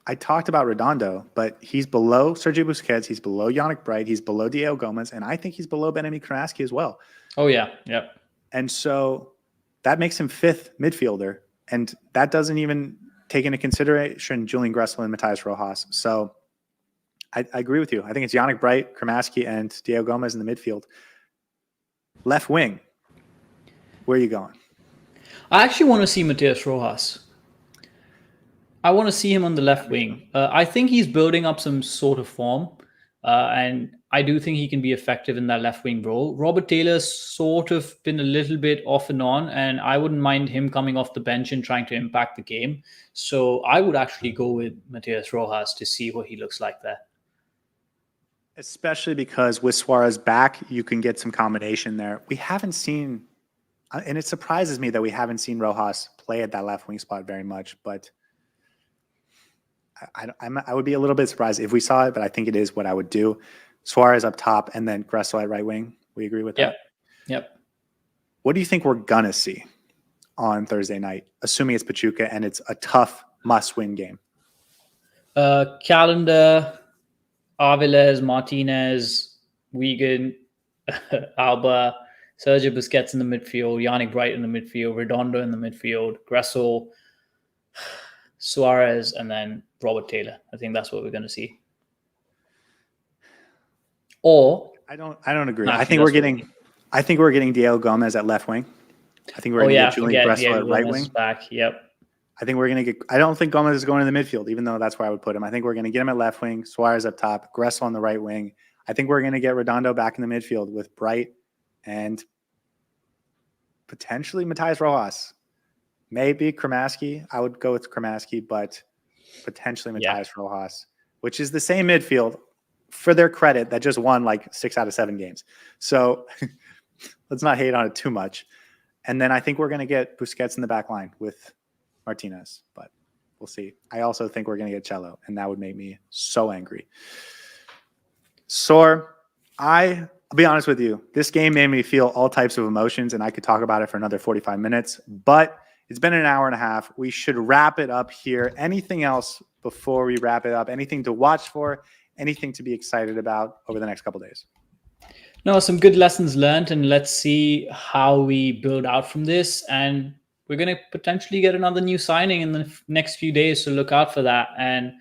S1: I talked about Redondo, but he's below Sergio Busquets. He's below Yannick Bright. He's below Diego Gomez. And I think he's below Benjamin Kramaski as well.
S2: Oh, yeah. Yep.
S1: And so that makes him fifth midfielder. And that doesn't even take into consideration Julian Gressel and Matías Rojas. So I agree with you. I think it's Yannick Bright, Kramaski, and Diego Gomez in the midfield. Left wing. Where are you going?
S2: I actually want to see Matías Rojas. I want to see him on the left wing. I think he's building up some sort of form, and I do think he can be effective in that left wing role. Robert Taylor's sort of been a little bit off and on, and I wouldn't mind him coming off the bench and trying to impact the game. So I would actually go with Matías Rojas to see what he looks like there.
S1: Especially because with Suarez back, you can get some combination there. We haven't seen, and it surprises me that we haven't seen Rojas play at that left wing spot very much, but I would be a little bit surprised if we saw it, but I think it is what I would do. Suarez up top and then Gressel at right wing. We agree with that?
S2: Yep.
S1: What do you think we're going to see on Thursday night, assuming it's Pachuca and it's a tough must-win game?
S2: Callender, Avilés, Martínez, Weigandt, Alba, Sergio Busquets in the midfield, Yannick Bright in the midfield, Redondo in the midfield, Gressel, Suarez, and then Robert Taylor. I think that's what we're going to see. Or
S1: I don't agree.
S2: actually, that's what
S1: I think we're getting Diego Gomez at left wing. I think we're going to get Julian
S2: forget
S1: Gressel
S2: Diego
S1: at right
S2: Gomez is
S1: wing.
S2: back. Yep.
S1: I think we're going to get. I don't think Gomez is going to the midfield, even though that's where I would put him. I think we're going to get him at left wing, Suarez up top, Gressel on the right wing. I think we're going to get Redondo back in the midfield with Bright and potentially Matías Rojas. Maybe Kramaski. I would go with Kramaski, but potentially Matías Rojas, which is the same midfield, for their credit, that just won like 6 out of 7 games. So let's not hate on it too much. And then I think we're going to get Busquets in the back line with Martínez, but we'll see. I also think we're going to get Chelo, and that would make me so angry. Saur, I'll be honest with you. This game made me feel all types of emotions, and I could talk about it for another 45 minutes, but it's been an hour and a half. We should wrap it up here. Anything else before we wrap it up? Anything to watch for? Anything to be excited about over the next couple of days?
S2: No, some good lessons learned, and let's see how we build out from this. And we're going to potentially get another new signing in the next few days, so look out for that. And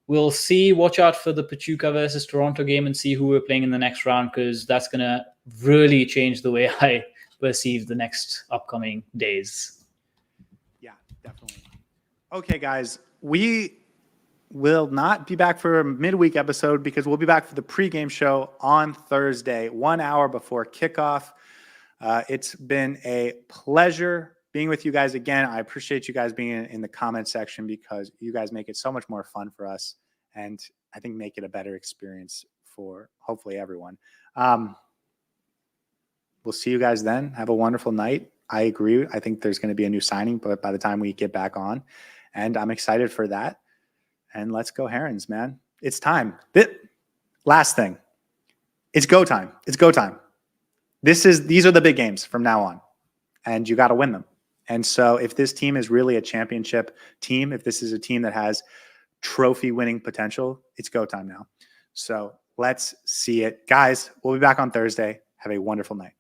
S2: we'll see. Watch out for the Pachuca versus Toronto game and see who we're playing in the next round, because that's going to really change the way I perceive the next upcoming days.
S1: Yeah, definitely. Okay, guys, we will not be back for a midweek episode because we'll be back for the pregame show on Thursday, 1 hour before kickoff. It's been a pleasure being with you guys again. I appreciate you guys being in the comment section because you guys make it so much more fun for us, and I think make it a better experience for hopefully everyone. We'll see you guys then. Have a wonderful night. I agree. I think there's going to be a new signing, but by the time we get back on, and I'm excited for that. And let's go Herons, man. It's time. Last thing. It's go time. It's go time. These are the big games from now on, and you got to win them. And so if this team is really a championship team, if this is a team that has trophy winning potential, it's go time now. So let's see it. Guys, we'll be back on Thursday. Have a wonderful night.